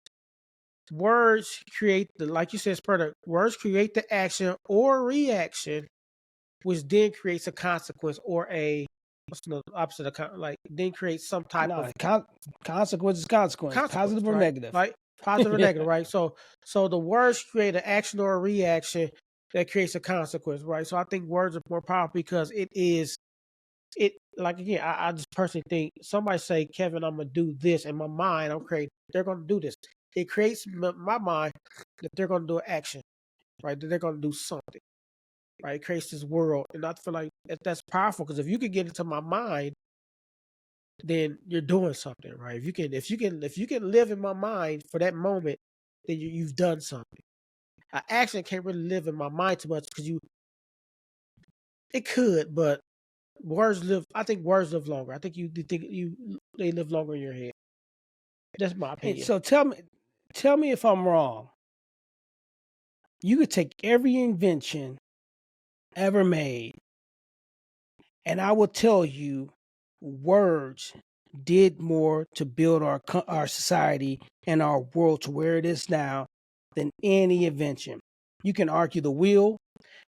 Speaker 2: words create like you said, words create the action or reaction, which then creates a consequence, or what's the opposite of then creates some type of
Speaker 1: consequence, positive or
Speaker 2: right?
Speaker 1: negative.
Speaker 2: Like positive or negative, right? So the words create an action or a reaction that creates a consequence, right? So I think words are more powerful, because like, again, I just personally think somebody say, Kevin, I'm gonna do this, in my mind I'm creating, they're gonna do this. It creates my mind that they're gonna do an action, right? That they're gonna do something, right? It creates this world, and I feel like that's powerful, because if you can get into my mind, then you're doing something, right? If you can live in my mind for that moment, then you've done something. An action can't really live in my mind too much, because it could, but I think words live longer. I think they live longer in your head. That's my opinion.
Speaker 1: And so tell me if I'm wrong. You could take every invention ever made, and I will tell you, words did more to build our society and our world to where it is now than any invention. You can argue the wheel,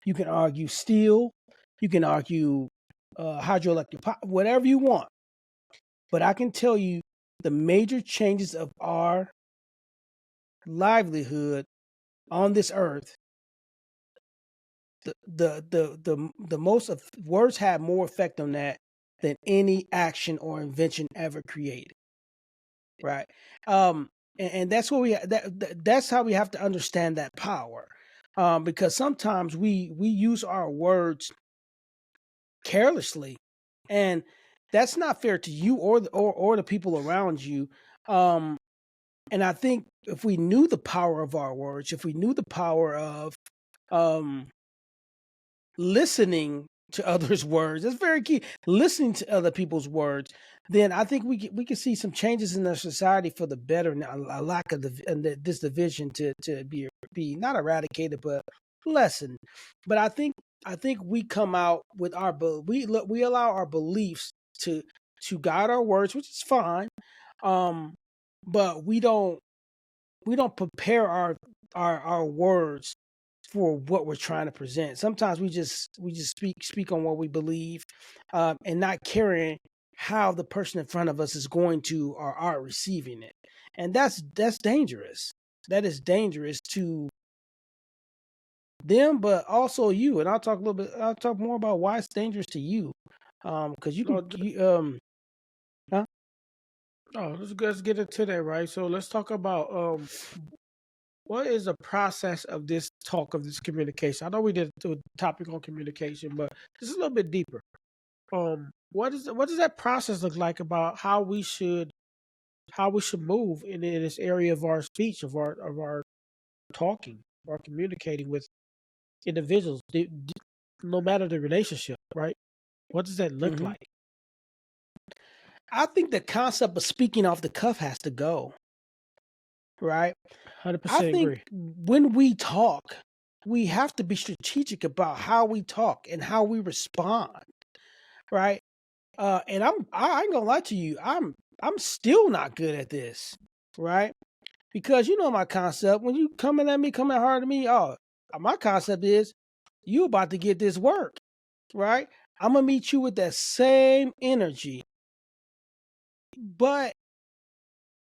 Speaker 1: you can argue steel, you can argue hydroelectric power, whatever you want. But I can tell you, the major changes of our livelihood on this earth, the most of words have more effect on that than any action or invention ever created. Right. And that's what that's how we have to understand that power. Because sometimes we use our words carelessly, and that's not fair to you or the people around you. And I think if we knew the power of our words, if we knew the power of listening to others' words, that's very key. Listening to other people's words, then I think we can see some changes in our society for the better. Now, a lack of this division to be not eradicated, but lessened. But I think we come out with we allow our beliefs to guide our words, which is fine. But we don't prepare our words for what we're trying to present. Sometimes we just speak on what we believe, and not caring how the person in front of us is going to or are receiving it. And that's dangerous. That is dangerous to them, but also you. And I'll talk more about why it's dangerous to you. Because
Speaker 2: let's get into that, right? So let's talk about what is the process of this talk of this communication? I know we did a topic on communication, but just a little bit deeper. What does that process look like about how we should move in this area of our speech, of our talking or communicating with individuals, no matter the relationship, right? What does that look
Speaker 1: Mhm.
Speaker 2: like?
Speaker 1: I think the concept of speaking off the cuff has to go, right? I
Speaker 2: 100%
Speaker 1: think
Speaker 2: agree.
Speaker 1: when we talk, we have to be strategic about how we talk and how we respond, right? And I ain't gonna lie to you, I'm still not good at this, right? Because you know my concept. When you coming at me, coming hard at me, my concept is you about to get this work, right? I'm gonna meet you with that same energy. But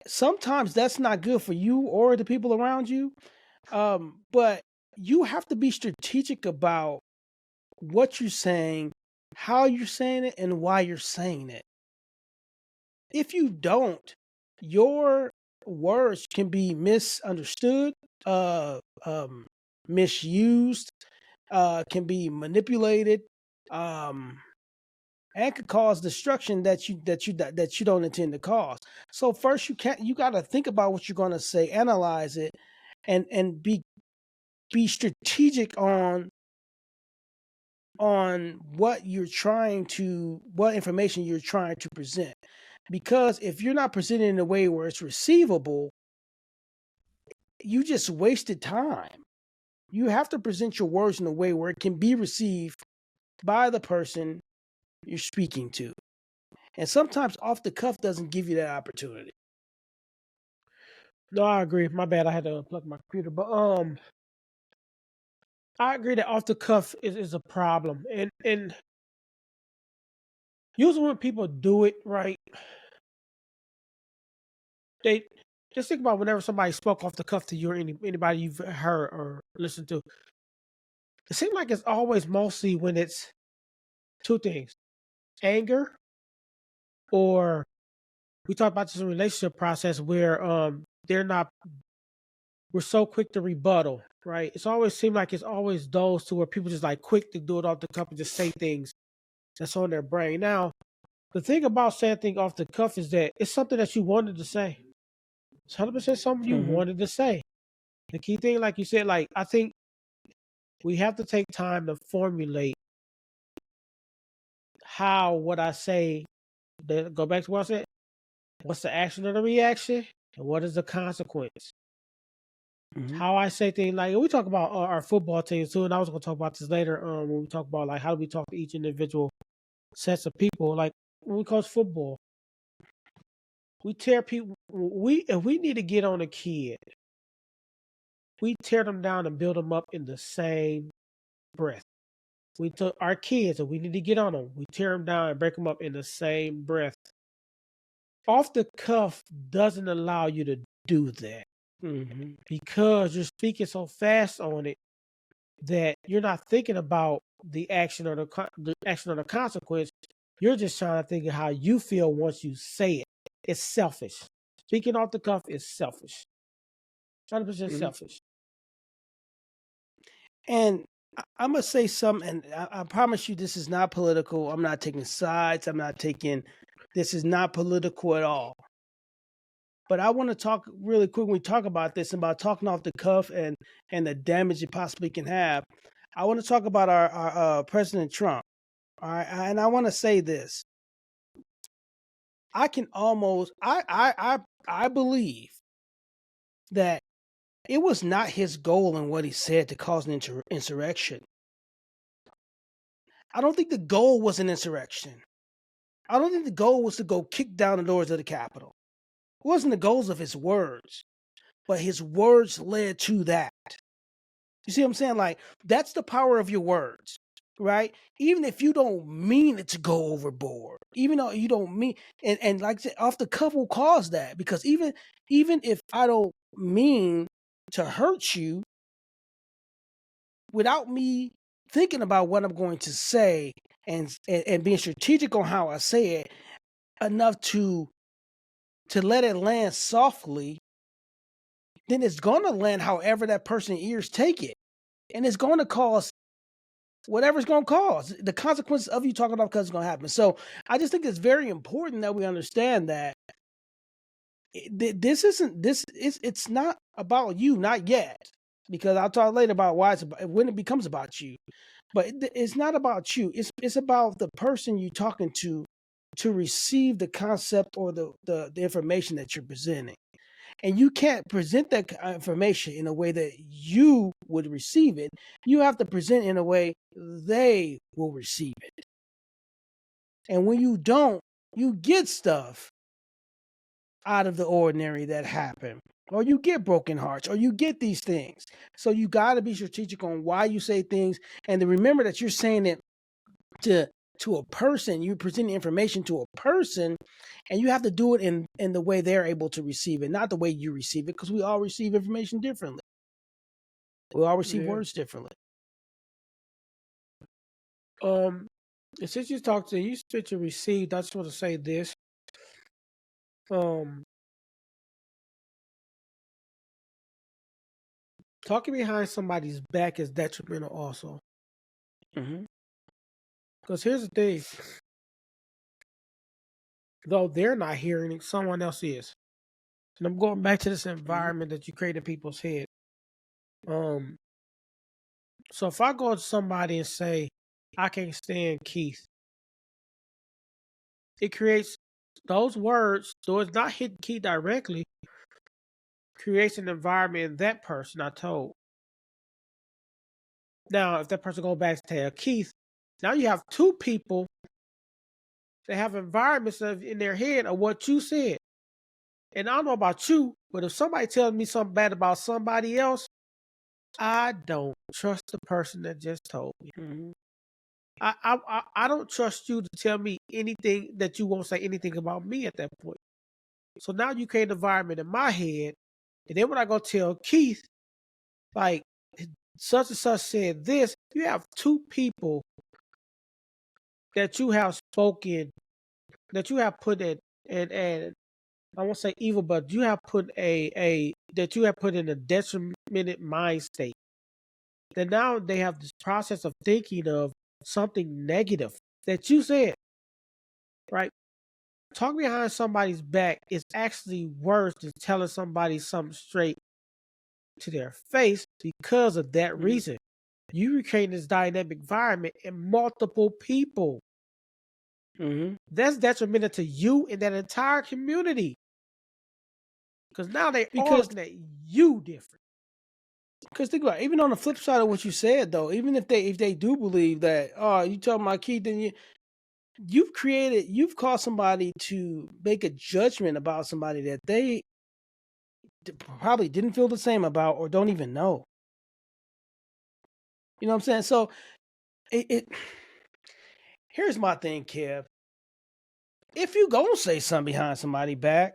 Speaker 1: sometimes that's not good for you or the people around you. But you have to be strategic about what you're saying, how you're saying it, and why you're saying it. If you don't, your words can be misunderstood, uh, um, misused, can be manipulated, um, and could cause destruction that you don't intend to cause. So first, you got to think about what you're going to say, analyze it, and be strategic on what information you're trying to present. Because if you're not presenting in a way where it's receivable, you just wasted time. You have to present your words in a way where it can be received by the person you're speaking to. And sometimes off the cuff doesn't give you that opportunity.
Speaker 2: No, I agree. My bad. I had to unplug my computer, but I agree that off the cuff is a problem, and usually when people do it right, they just think about whenever somebody spoke off the cuff to you or anybody you've heard or listened to. It seems like it's always mostly when it's two things: anger, or we talk about this in relationship process where they're not. We're so quick to rebuttal, right? It's always seemed like it's always those two where people just like quick to do it off the cuff and just say things that's on their brain. Now, the thing about saying things off the cuff is that it's something that you wanted to say. It's 100% something you
Speaker 1: Hmm.
Speaker 2: wanted to say. The key thing, like you said, like I think we have to take time to formulate how what I say. Go back to what I said. What's the action or the reaction, and what is the consequence?
Speaker 1: Hmm.
Speaker 2: How I say things like we talk about our football teams too, and I was going to talk about this later. When we talk about like how do we talk to each individual sets of people, like when we coach football, we tear people. We if we need to get on a kid, we tear them down and build them up in the same breath. We took our kids and we need to get on them. We tear them down and break them up in the same breath. Off the cuff doesn't allow you to do that
Speaker 1: Hmm.
Speaker 2: because you're speaking so fast on it that you're not thinking about the action or the action or the consequence. You're just trying to think of how you feel once you say it. It's selfish. Speaking off the cuff is selfish. 100%
Speaker 1: Hmm.
Speaker 2: selfish.
Speaker 1: And I'm gonna say something, and I promise you, this is not political. I'm not taking sides. I'm not taking. This is not political at all. But I want to talk really quick when we talk about this about talking off the cuff and the damage it possibly can have. I want to talk about our President Trump. All right, and I want to say this. I can almost I believe that it was not his goal in what he said to cause an insurrection. I don't think the goal was an insurrection. I don't think the goal was to go kick down the doors of the Capitol. It wasn't the goals of his words, but his words led to that. You see what I'm saying? Like, that's the power of your words, right? Even if you don't mean it to go overboard, even though you don't mean, and like I said, off the cuff will cause that because even if I don't mean to hurt you, without me thinking about what I'm going to say and being strategic on how I say it enough to let it land softly, then it's going to land however that person's ears take it. And it's going to cause whatever it's going to cause. The consequences of you talking about because it's going to happen. So I just think it's very important that we understand that it's not about you, not yet. Because I'll talk later about why it's about, when it becomes about you. But it's not about you. It's about the person you're talking to receive the concept or the information that you're presenting. And you can't present that information in a way that you would receive it. You have to present in a way they will receive it. And when you don't, you get stuff out of the ordinary that happen. Or you get broken hearts, or you get these things. So you got to be strategic on why you say things, and to remember that you're saying it to a person. You're presenting information to a person, and you have to do it in the way they're able to receive it, not the way you receive it, because we all receive information differently. We all receive words differently.
Speaker 2: Since you talked to you said you received, I just want to say this. Talking behind somebody's back is detrimental also. Because here's the thing. Though they're not hearing it, someone else is. And I'm going back to this environment that you create in people's head. So if I go to somebody and say, I can't stand Keith, it creates those words, though it's not hitting Keith directly, creates an environment in that person I told. Now, if that person goes back to tell Keith, now you have two people that have environments in their head of what you said. And I don't know about you, but if somebody tells me something bad about somebody else, I don't trust the person that just told me. I don't trust you to tell me anything that you won't say anything about me at that point. So now you create an environment in my head, and then when I go tell Keith, like, such and such said this, you have two people that you have spoken, that you have put in, and I won't say evil, but you have put that you have put in a detrimented mind state. That now they have this process of thinking of something negative that you said, right? Talking behind somebody's back is actually worse than telling somebody something straight to their face because of that reason. You create this dynamic environment in multiple people. That's detrimental to you and that entire community. Because now they all looking at you different.
Speaker 1: Because think about it, even on the flip side of what you said, though, even if they do believe that, oh, you talking about Keith, then you've caused somebody to make a judgment about somebody that they probably didn't feel the same about or don't even know. You know what I'm saying? So here's my thing, Kev. If you gonna say something behind somebody's back,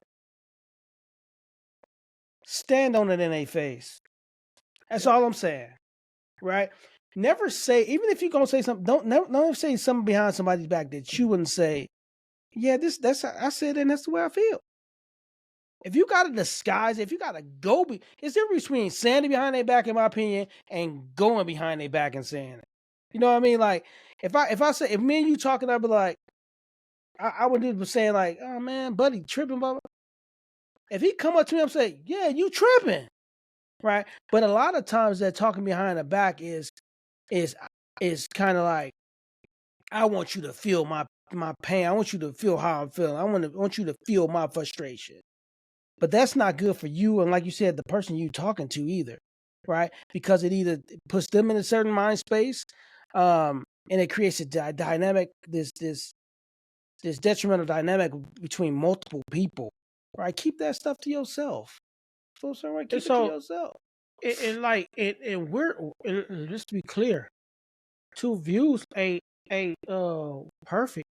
Speaker 1: stand on it in their face. That's all I'm saying, right? Never say, even if you're gonna say something, don't never say something behind somebody's back that you wouldn't say. Yeah, that's I said, and that's the way I feel. If you gotta disguise it, if you gotta go, it's the difference between saying it behind their back, in my opinion, and going behind their back and saying it. You know what I mean? Like if me and you talking, I'd be like, I would be saying like, oh man, buddy, tripping, blah, blah. If he come up to me and say, yeah, you tripping, right? But a lot of times that talking behind the back is kind of like, I want you to feel my pain. I want you to feel how I'm feeling. I want you to feel my frustration. But that's not good for you, and like you said, the person you talking to either, right? Because it either puts them in a certain mind space, and it creates a dynamic, this detrimental dynamic between multiple people, right? Keep that stuff to yourself. So, right, keep it to yourself.
Speaker 2: And just to be clear, TuVues ain't perfect.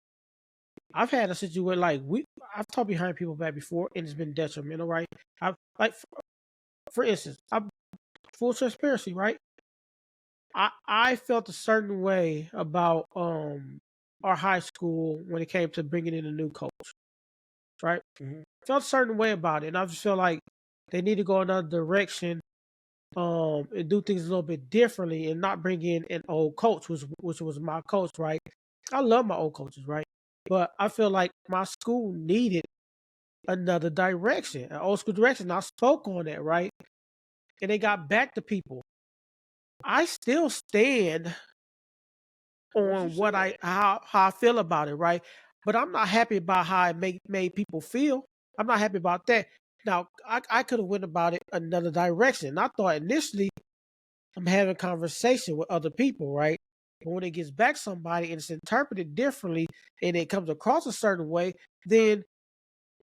Speaker 2: I've had a situation like I've talked behind people back before, and it's been detrimental, right? For instance, full transparency, right? I felt a certain way about our high school when it came to bringing in a new coach, right? Felt a certain way about it, and I just felt like they need to go another direction, and do things a little bit differently, and not bring in an old coach, which was my coach, right? I love my old coaches, right? But I feel like my school needed another direction, an old school direction. I spoke on that, right? And they got back to people. I still stand
Speaker 1: What you
Speaker 2: on what
Speaker 1: said.
Speaker 2: how I feel about it, right? But I'm not happy about how it made people feel. I'm not happy about that. Now, I could have went about it another direction. I thought initially I'm having conversation with other people, right? But when it gets back somebody and it's interpreted differently and it comes across a certain way, then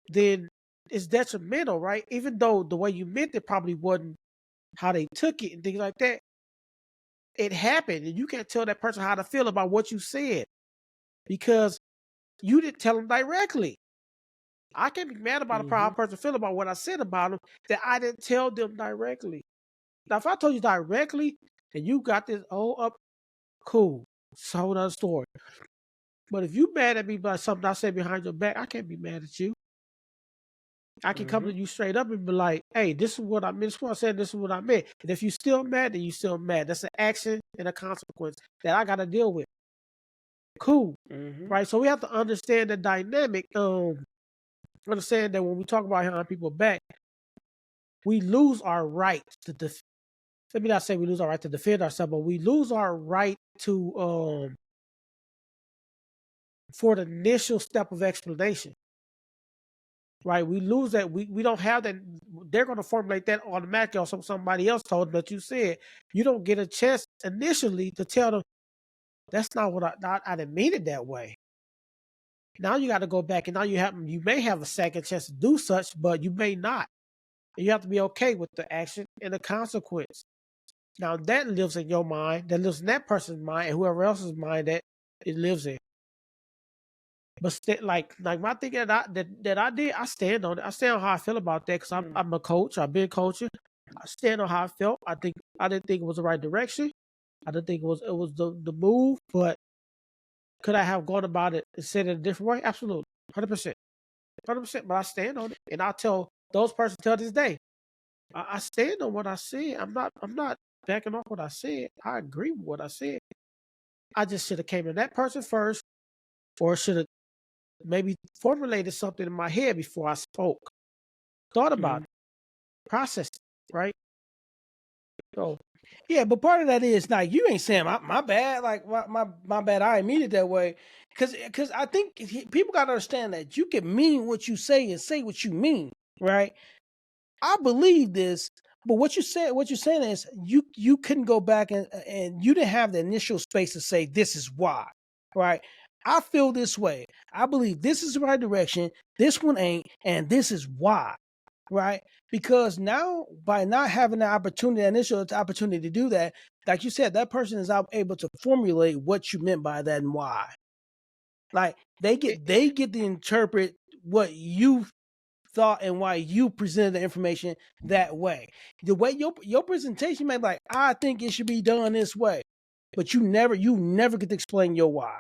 Speaker 2: then it's detrimental, right? Even though the way you meant it probably wasn't how they took it and things like that. It happened, and you can't tell that person how to feel about what you said because you didn't tell them directly. I can't be mad about a how a person feel about what I said about them that I didn't tell them directly. Now, if I told you directly and you got this all up, cool, it's a whole other story. But if you mad at me about something I said behind your back, I can't be mad at you. I can come to you straight up and be like, hey, this is what I meant. This is what I said. This is what I meant. And if you still mad, then you still mad. That's an action and a consequence that I got to deal with. Cool. Right? So we have to understand the dynamic. Understand that when we talk about behind people back, we lose our right to let me not say we lose our right to defend ourselves, but we lose our right to for the initial step of explanation. Right, we lose that. We don't have that. They're going to formulate that automatically on somebody else told them that you said. You don't get a chance initially to tell them that's not what I didn't mean it that way. Now you got to go back, and now you may have a second chance to do such, but you may not. And you have to be okay with the action and the consequence. Now that lives in your mind, that lives in that person's mind, and whoever else's mind that it lives in. But like my thing that I did, I stand on it. I stand on how I feel about that because I'm a coach. I've been coaching. I stand on how I felt. I didn't think it was the right direction. I didn't think it was the move. But could I have gone about it and said it a different way? Absolutely, 100%, 100%. But I stand on it, and I tell those persons till this day, I stand on what I said. I'm not backing off what I said. I agree with what I said. I just should have came to that person first, or should have maybe formulated something in my head before I spoke. Thought about it, processed it, right? So
Speaker 1: Yeah, but part of that is like you ain't saying my bad, like my bad. I ain't mean it that way, because I think people got to understand that you can mean what you say and say what you mean, right? I believe this, but what you're saying is you couldn't go back and you didn't have the initial space to say this is why, right? I feel this way. I believe this is the right direction. This one ain't, and this is why, right? Because now by not having the opportunity, initial opportunity to do that, like you said, that person is able to formulate what you meant by that and why. Like they get to interpret what you thought and why you presented the information that way. The way your presentation may be like, I think it should be done this way, but you never get to explain your why.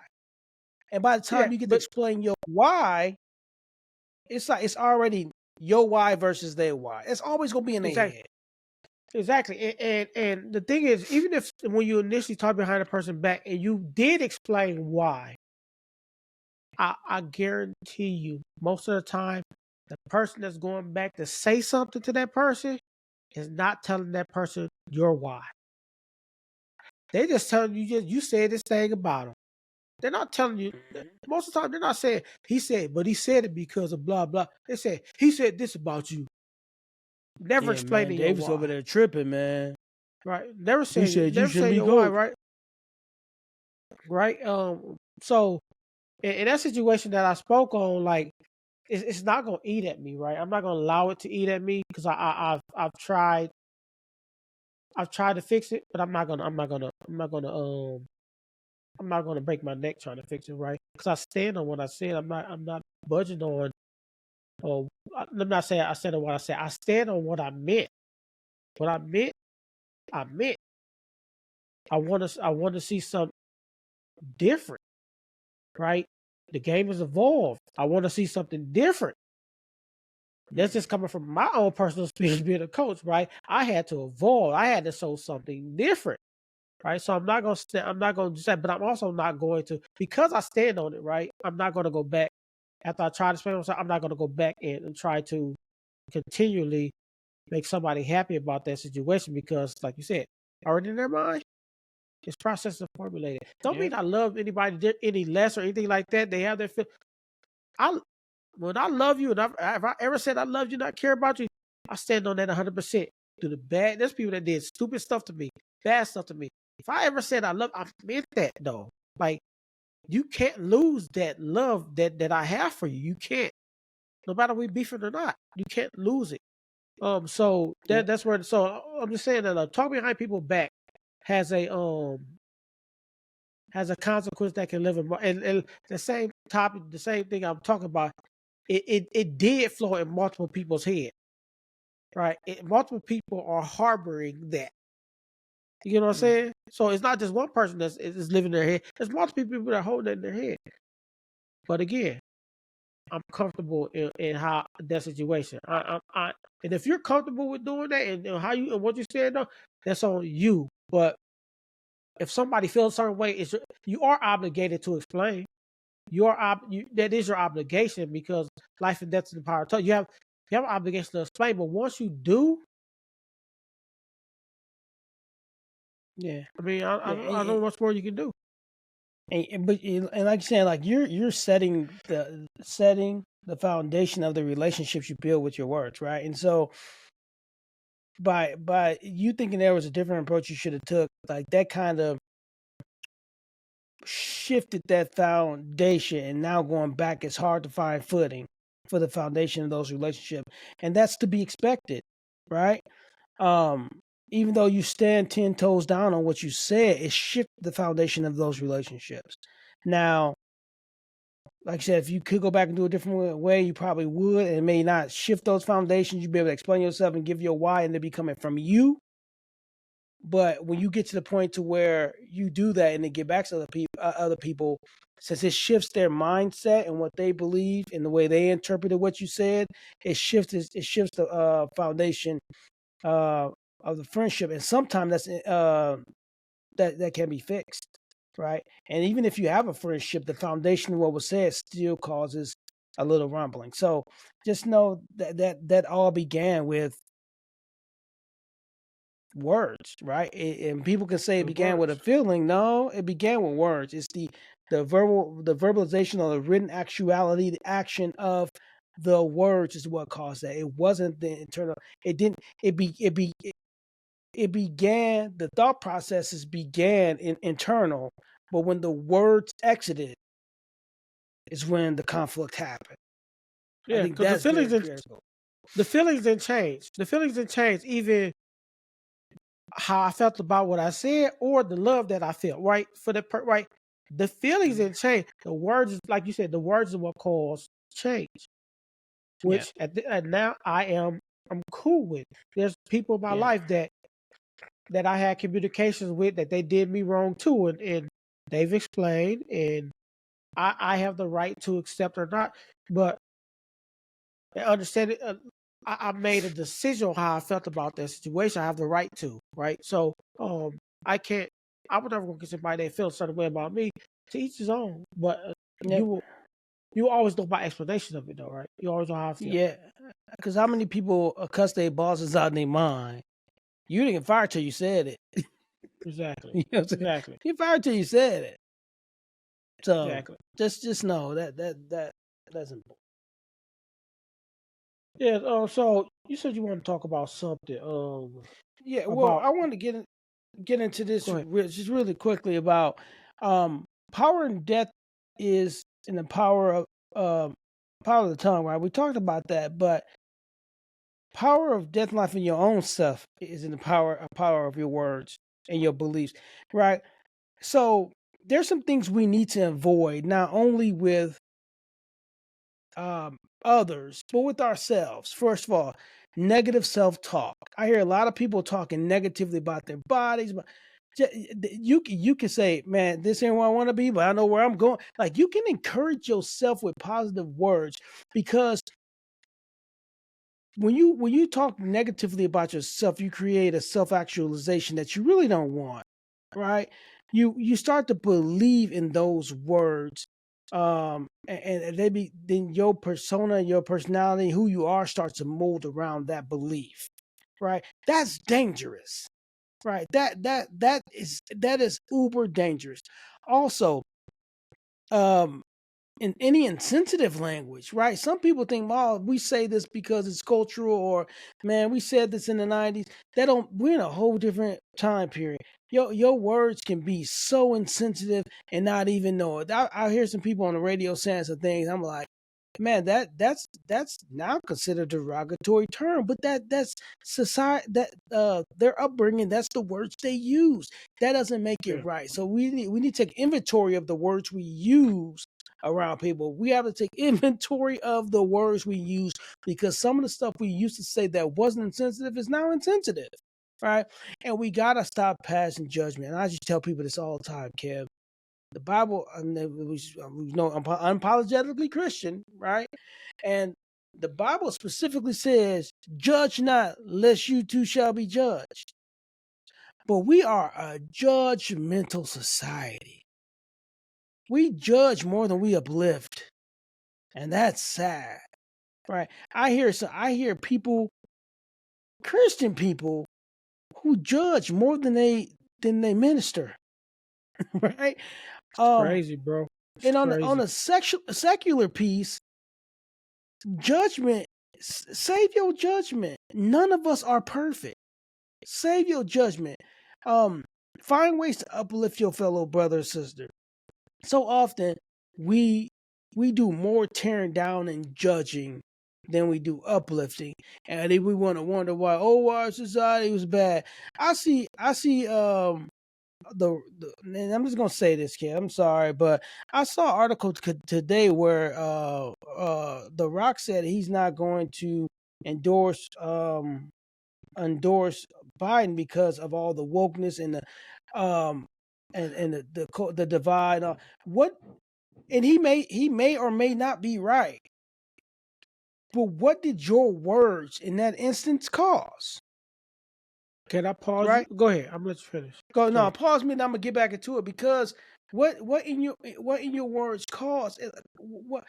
Speaker 1: And by the time you get to explain your why, it's like it's already your why versus their why. It's always gonna be in their head.
Speaker 2: Exactly. And the thing is, even if when you initially talk behind a person back and you did explain why, I guarantee you, most of the time, the person that's going back to say something to that person is not telling that person your why. They just telling you said this thing about them. They're not telling you. Most of the time, they're not saying he said, but he said it because of blah blah. They say he said this about you. Never explaining your
Speaker 1: Davis
Speaker 2: why.
Speaker 1: over there tripping, man.
Speaker 2: Right? Never
Speaker 1: He
Speaker 2: saying
Speaker 1: said you
Speaker 2: never
Speaker 1: shouldn't
Speaker 2: saying
Speaker 1: be
Speaker 2: your why.
Speaker 1: coach.
Speaker 2: Right. So in that situation that I spoke on, like it's not gonna eat at me, right? I'm not gonna allow it to eat at me because I've tried to fix it, but I'm not gonna break my neck trying to fix it, right? Because I stand on what I said. I'm not budging on. Oh, I'm not saying I said on what I said. I stand on what I meant. What I meant, I meant. I want to see something different, right? The game has evolved. I want to see something different. That's just coming from my own personal experience being a coach, right? I had to evolve. I had to show something different, right? So I'm not gonna I'm not gonna do that, but I'm also not going to, because I stand on it, right? I'm not gonna go back after I try to explain myself. I'm not gonna go back and try to continually make somebody happy about that situation, because, like you said, already in their mind, it's processed and formulated. Don't mean I love anybody any less or anything like that. They have their feel. When I love you, and if I ever said I love you, not care about you, I stand on that 100%. Do the bad. There's people that did stupid stuff to me, bad stuff to me. If I ever said I love, I meant that though. Like, you can't lose that love that I have for you. You can't. No matter we beefing or not, you can't lose it. So that's where. So I'm just saying that talking behind people's back has a consequence that can live in. And the same topic, the same thing I'm talking about. It did flow in multiple people's head, right? Multiple people are harboring that. You know what I'm saying? So it's not just one person that's is living in their head. There's multiple people that are holding it in their head. But again, I'm comfortable in how that situation. And if you're comfortable with doing that and how you and what you said, though, that's on you. But if somebody feels a certain way, you are obligated to explain. That is your obligation, because life and death is in the power of tongue. You have an obligation to explain. But once you do, I mean, I don't know what's more you can do.
Speaker 1: And like you said, like you're setting the foundation of the relationships you build with your words, right? And so by you thinking there was a different approach you should have took, like that kind of shifted that foundation, and now going back, it's hard to find footing for the foundation of those relationships, and that's to be expected, right? Even though you stand 10 toes down on what you said, it shifted the foundation of those relationships. Now, like I said, if you could go back and do a different way, you probably would, and it may not shift those foundations. You'd be able to explain yourself and give your why, and they be coming from you. But when you get to the point to where you do that and they get back to other people, since it shifts their mindset and what they believe and the way they interpreted what you said, it shifts the foundation of the friendship, and sometimes that can be fixed, right? And even if you have a friendship, the foundation of what was said still causes a little rumbling. So just know that all began with words, right? And people can say it began with a feeling. No, it began with words. It's the verbalization or the written actuality, the action of the words is what caused that. It wasn't the internal. It didn't. It began. The thought processes began internal, but when the words exited, is when the conflict happened.
Speaker 2: Yeah, because the feelings didn't change. The feelings didn't change, even how I felt about what I said or the love that I felt, right? For the right. The feelings didn't change. The words, like you said, the words are what caused change. Which now I'm cool with. There's people in my life that I had communications with that they did me wrong too, and they've explained, and I have the right to accept or not, but understand it. I made a decision on how I felt about that situation. I have the right to, right? So I can't. I would never go get somebody that feels a certain way about me. To each his own. But you always know my explanation of it, though, right? You always know how I feel.
Speaker 1: Yeah, because how many people cuss their bosses out in their mind? You didn't get fired till you said it.
Speaker 2: Exactly.
Speaker 1: You know what I'm saying? Exactly. You fired till you said it. So just know that that's important.
Speaker 2: Yeah. So you said you want to talk about something.
Speaker 1: Well, I want to get into this just really quickly about power and death is in the power of the tongue, right? We talked about that, but power of death and life in your own self is in the power of your words and your beliefs, right? So there's some things we need to avoid, not only with others, but with ourselves. First of all, negative self-talk. I hear a lot of people talking negatively about their bodies, but you can say, man, this ain't where I want to be, but I know where I'm going. Like, you can encourage yourself with positive words, because when you talk negatively about yourself, you create a self-actualization that you really don't want, right? You start to believe in those words, and then your persona, your personality, who you are, starts to mold around that belief, right? That's dangerous, right? That is uber dangerous. Also, um, in any insensitive language, right? Some people think, "Oh, we say this because it's cultural," or "Man, we said this in the '90s." We're in a whole different time period. Your words can be so insensitive and not even know it. I hear some people on the radio saying some things. I'm like, man, that's now considered a derogatory term, but that's society, that their upbringing. That's the words they use. That doesn't make it
Speaker 2: Yeah.
Speaker 1: right. So we need to take inventory of the words we use around people. We have to take inventory of the words we use, because some of the stuff we used to say that wasn't insensitive is now insensitive, right? And we gotta stop passing judgment. And I just tell people this all the time, Kev. The Bible, we know I'm unapologetically Christian, right? And the Bible specifically says, "Judge not, lest you too shall be judged." But we are a judgmental society. We judge more than we uplift, and that's sad, right? I hear people, Christian people, who judge more than they minister, right?
Speaker 2: It's crazy, bro. It's
Speaker 1: And on
Speaker 2: crazy.
Speaker 1: a secular piece, judgment, save your judgment. None of us are perfect. Save your judgment. Um, find ways to uplift your fellow brother or sister. So often we we do more tearing down and judging than we do uplifting, and then we want to wonder why our society was bad. I see and I'm just gonna say this, kid. I'm sorry, but I saw an article today where The Rock said he's not going to endorse endorse Biden because of all the wokeness and the the divide. What and he may or may not be right, but what did your words in that instance cause?
Speaker 2: Can I pause you?
Speaker 1: Right?
Speaker 2: Go ahead. I'm gonna let you finish.
Speaker 1: Go
Speaker 2: Go
Speaker 1: no,
Speaker 2: ahead.
Speaker 1: pause me. And I'm gonna get back into it, because what in your words cause what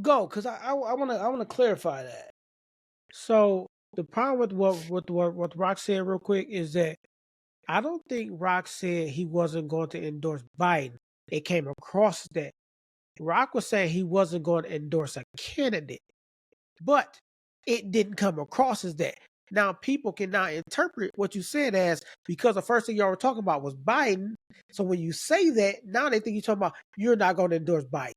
Speaker 1: go, because I want to clarify that.
Speaker 2: So the problem with what Rock said real quick is that I don't think Rock said he wasn't going to endorse Biden. It came across that Rock was saying he wasn't going to endorse a candidate, but it didn't come across as that. Now people can now interpret what you said as, because the first thing y'all were talking about was Biden. So when you say that, now they think you're talking about you're not going to endorse Biden.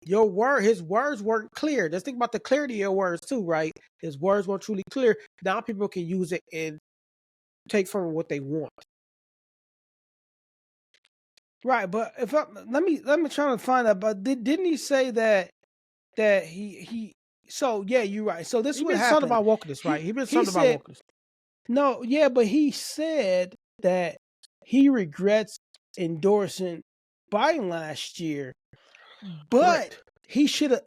Speaker 2: His words weren't clear. Just think about the clarity of your words too, right? His words weren't truly clear. Now people can use it and take from what they want.
Speaker 1: Right, but if let me try to find out. But didn't he say that he? So yeah, you're right. So this is
Speaker 2: He
Speaker 1: what
Speaker 2: been something
Speaker 1: happened.
Speaker 2: about wokeness, right?
Speaker 1: He
Speaker 2: He been
Speaker 1: he
Speaker 2: something about
Speaker 1: said
Speaker 2: wokeness.
Speaker 1: no, yeah, but he said that he regrets endorsing Biden last year, but
Speaker 2: Correct.
Speaker 1: he shouldn't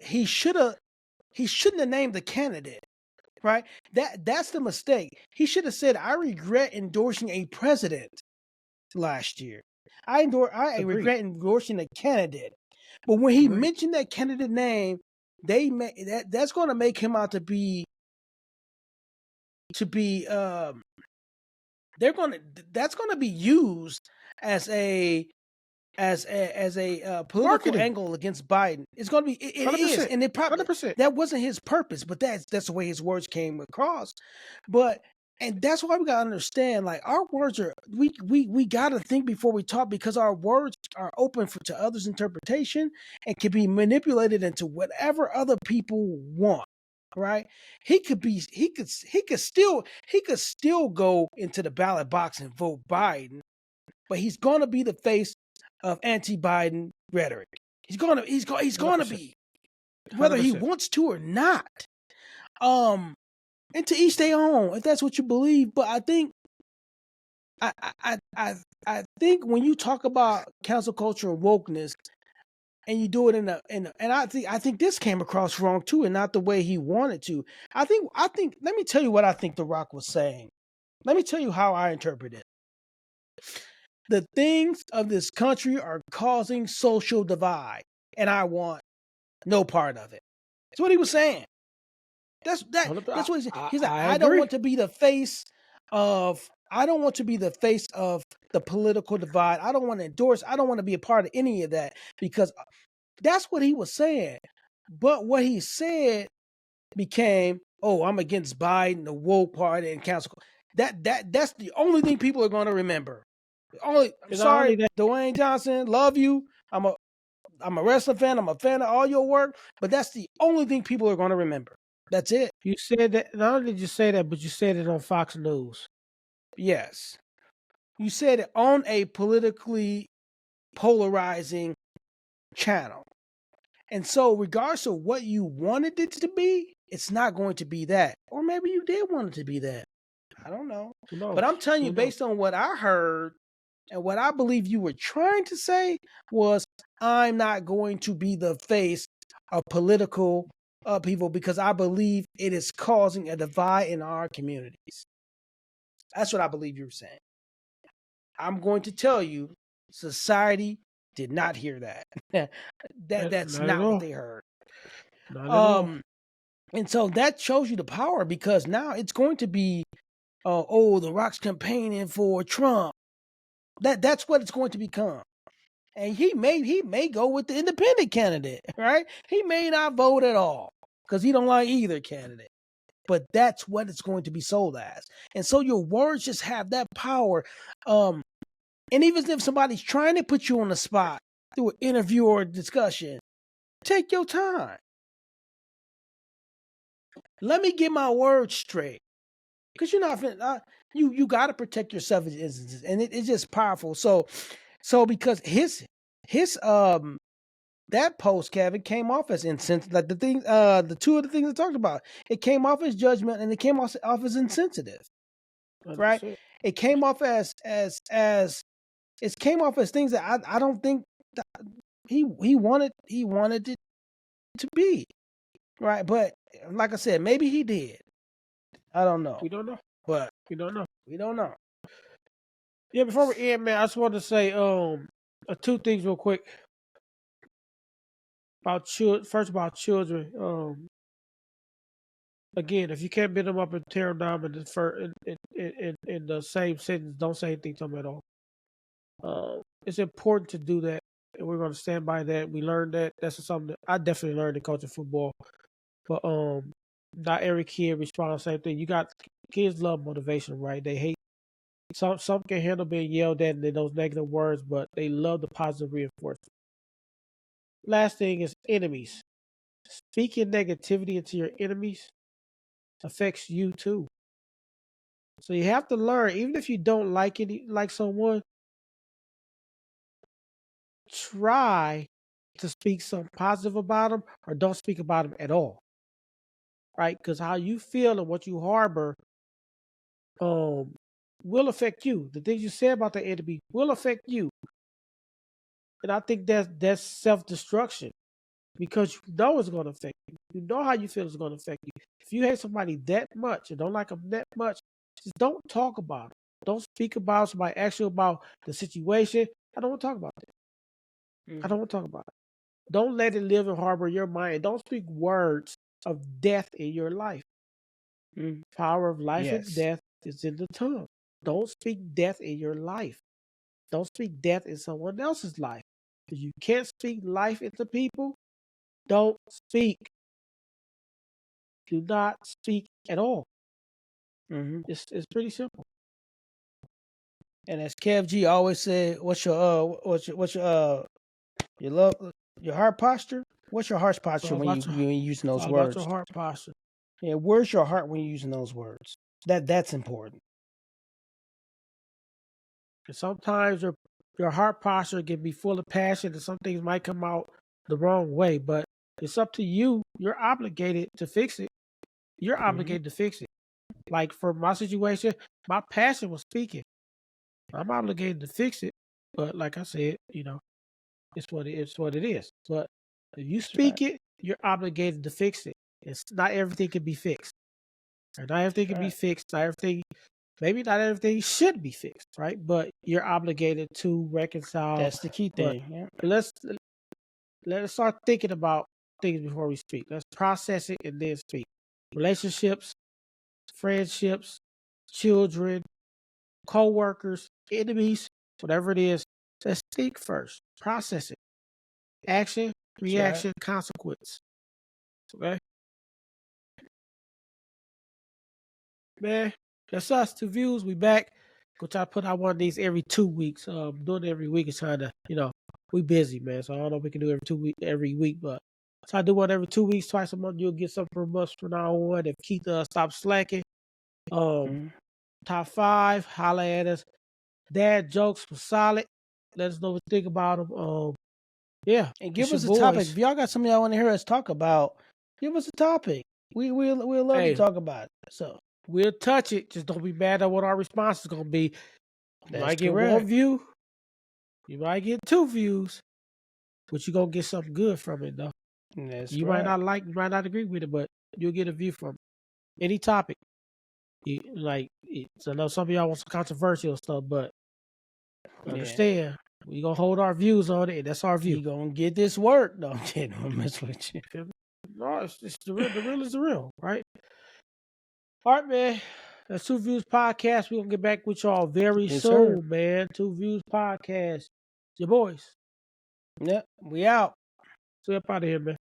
Speaker 1: have named the candidate. Right? That's the mistake. He should have said, "I regret endorsing a president last year. I
Speaker 2: Agreed.
Speaker 1: regret endorsing a candidate." But when he
Speaker 2: Agreed.
Speaker 1: mentioned that candidate name, that's going to make him out to be they're going to that's going to be used as a political
Speaker 2: Marketing.
Speaker 1: angle against Biden. It's going to be it
Speaker 2: Hundred
Speaker 1: is,
Speaker 2: percent.
Speaker 1: and it probably
Speaker 2: 100%.
Speaker 1: that wasn't his purpose, but that's the way his words came across. But and that's why we gotta understand, like, our words are we gotta think before we talk, because our words are open to others' interpretation and can be manipulated into whatever other people want. Right? He could still go into the ballot box and vote Biden, but he's gonna be the face of anti-Biden rhetoric. He's gonna
Speaker 2: 100%.
Speaker 1: be, whether he
Speaker 2: 100%.
Speaker 1: wants to or not. Um, and to each their own, if that's what you believe. But I think when you talk about cancel culture and wokeness, and you do it in and I think this came across wrong too, and not the way he wanted to. I think let me tell you what I think The Rock was saying. Let me tell you how I interpret it. The things of this country are causing social divide, and I want no part of it. That's what he was saying. That's what he said. He's like,
Speaker 2: I
Speaker 1: I don't
Speaker 2: agree.
Speaker 1: want to be the face of the political divide. I don't want to endorse. I don't want to be a part of any of that, because that's what he was saying. But what he said became, oh, I'm against Biden, the woke party, and council. That's the only thing people are going to remember. I'm
Speaker 2: And not
Speaker 1: sorry,
Speaker 2: only that,
Speaker 1: Dwayne Johnson, love you. I'm a wrestling fan. I'm a fan of all your work, but that's the only thing people are going to remember. That's it.
Speaker 2: you said that. Not only did you say that, but you said it on Fox News.
Speaker 1: Yes. You said it on a politically polarizing channel. And so, regardless of what you wanted it to be, it's not going to be that. Or maybe you did want it to be that. I don't know.
Speaker 2: Who knows?
Speaker 1: But I'm telling you,
Speaker 2: Who knows?
Speaker 1: based on what I heard and what I believe you were trying to say was, I'm not going to be the face of political upheaval because I believe it is causing a divide in our communities. That's what I believe you were saying. I'm going to tell you, society did not hear that. That's
Speaker 2: Not at
Speaker 1: not what
Speaker 2: all.
Speaker 1: they heard.
Speaker 2: Not at all.
Speaker 1: And so that shows you the power, because now it's going to be, The Rock's campaigning for Trump. That's what it's going to become. And he may go with the independent candidate, right? He may not vote at all because he don't like either candidate. But that's what it's going to be sold as. And so your words just have that power. And even if somebody's trying to put you on the spot through an interview or a discussion, take your time. Let me get my words straight. Because you're not you got to protect yourself in instances, and it's just powerful. So because his that post, Kevin, came off as insensitive. Like the two of the things I talked about, it came off as judgment, and it came off as insensitive, right?
Speaker 2: 100%.
Speaker 1: It came off as things that I don't think that he wanted it to be, right? But like I said, maybe he did. I don't know,
Speaker 2: We don't know.
Speaker 1: but
Speaker 2: We don't know.
Speaker 1: we don't know.
Speaker 2: Yeah, before we end, man, I just wanted to say two things real quick about first about children. Again, if you can't beat them up and tear them down in the same sentence, don't say anything to them at all. It's important to do that, and we're going to stand by that. We learned that. That's something that I definitely learned in coaching football. But not every kid responds the same thing. You got kids love motivation, right? They hate some can handle being yelled at and those negative words, but they love the positive reinforcement. Last thing is enemies. Speaking negativity into your enemies affects you too. So you have to learn, even if you don't like someone, try to speak something positive about them, or don't speak about them at all. Right? Because how you feel and what you harbor will affect you. The things you say about the enemy will affect you. And I think that's self-destruction, because you know it's going to affect you. You know how you feel is going to affect you. If you hate somebody that much and don't like them that much, just don't talk about it. Don't speak about somebody, ask you about the situation. I don't want to talk about that. I don't want to talk about it. Don't let it live and harbor in your mind. Don't speak words of death in your life. Power of life and
Speaker 1: Yes.
Speaker 2: death is in the tongue. Don't speak death in your life. Don't speak death in someone else's life. If you can't speak life into people, don't speak. Do not speak at all. It's pretty simple.
Speaker 1: And as Kev G always said, what's your heart posture? What's your heart posture when you're using those words?
Speaker 2: About your heart posture.
Speaker 1: Yeah, where's your heart when you're using those words? That's important.
Speaker 2: And sometimes your heart posture can be full of passion, and some things might come out the wrong way, but it's up to you. You're obligated to fix it. You're obligated to fix it. Like for my situation, my passion was speaking. I'm obligated to fix it. But like I said, it's what it is. But if you
Speaker 1: That's
Speaker 2: speak
Speaker 1: right.
Speaker 2: it, you're obligated to fix it. It's not everything can be fixed. Or not everything
Speaker 1: That's
Speaker 2: can be
Speaker 1: right.
Speaker 2: fixed. Not everything, maybe not everything should be fixed, right? But you're obligated to reconcile.
Speaker 1: That's the key
Speaker 2: But
Speaker 1: thing. Yeah.
Speaker 2: let's let us start thinking about things before we speak. Let's process it and then speak. Relationships, friendships, children, co-workers, enemies, whatever it is, just think first. Process it. Action,
Speaker 1: That's right.
Speaker 2: reaction, consequence. Okay? Man, that's us, TuVues. We back. Go try to put out one of these every 2 weeks. Doing it every week is kind of, we busy, man. So I don't know if we can do every week, but so I do one every 2 weeks, twice a month. You'll get something from us from now on. If Keith stops slacking,
Speaker 1: Mhm.
Speaker 2: top 5, holla at us. Dad jokes was solid. Let us know what you think about them. Yeah,
Speaker 1: And
Speaker 2: it's
Speaker 1: give
Speaker 2: your
Speaker 1: us a topic.
Speaker 2: boys.
Speaker 1: If y'all got something y'all want to hear us talk about, give us a topic. We'll love to
Speaker 2: Hey,
Speaker 1: talk about it. So
Speaker 2: we'll touch it. Just don't be mad at what our response is gonna be. You
Speaker 1: that's
Speaker 2: might get 1
Speaker 1: correct.
Speaker 2: view. You might get 2 views. But you're gonna get something good from it, though.
Speaker 1: That's
Speaker 2: You might
Speaker 1: right.
Speaker 2: you might not agree with it, but you'll get a view from it. Any topic. I know some of y'all want some controversial stuff, but
Speaker 1: Yeah.
Speaker 2: understand we gonna hold our views on it, and that's our view.
Speaker 1: He gonna get this work. No, I'm kidding. I'm messing with you.
Speaker 2: Feel me? No, it's the real. The real is the real, right? All right, man. That's TuVues podcast. We're gonna get back with y'all very
Speaker 1: Yes, sir.
Speaker 2: soon, man. TuVues podcast. Your boys.
Speaker 1: Yep. We out.
Speaker 2: So up out of here, man.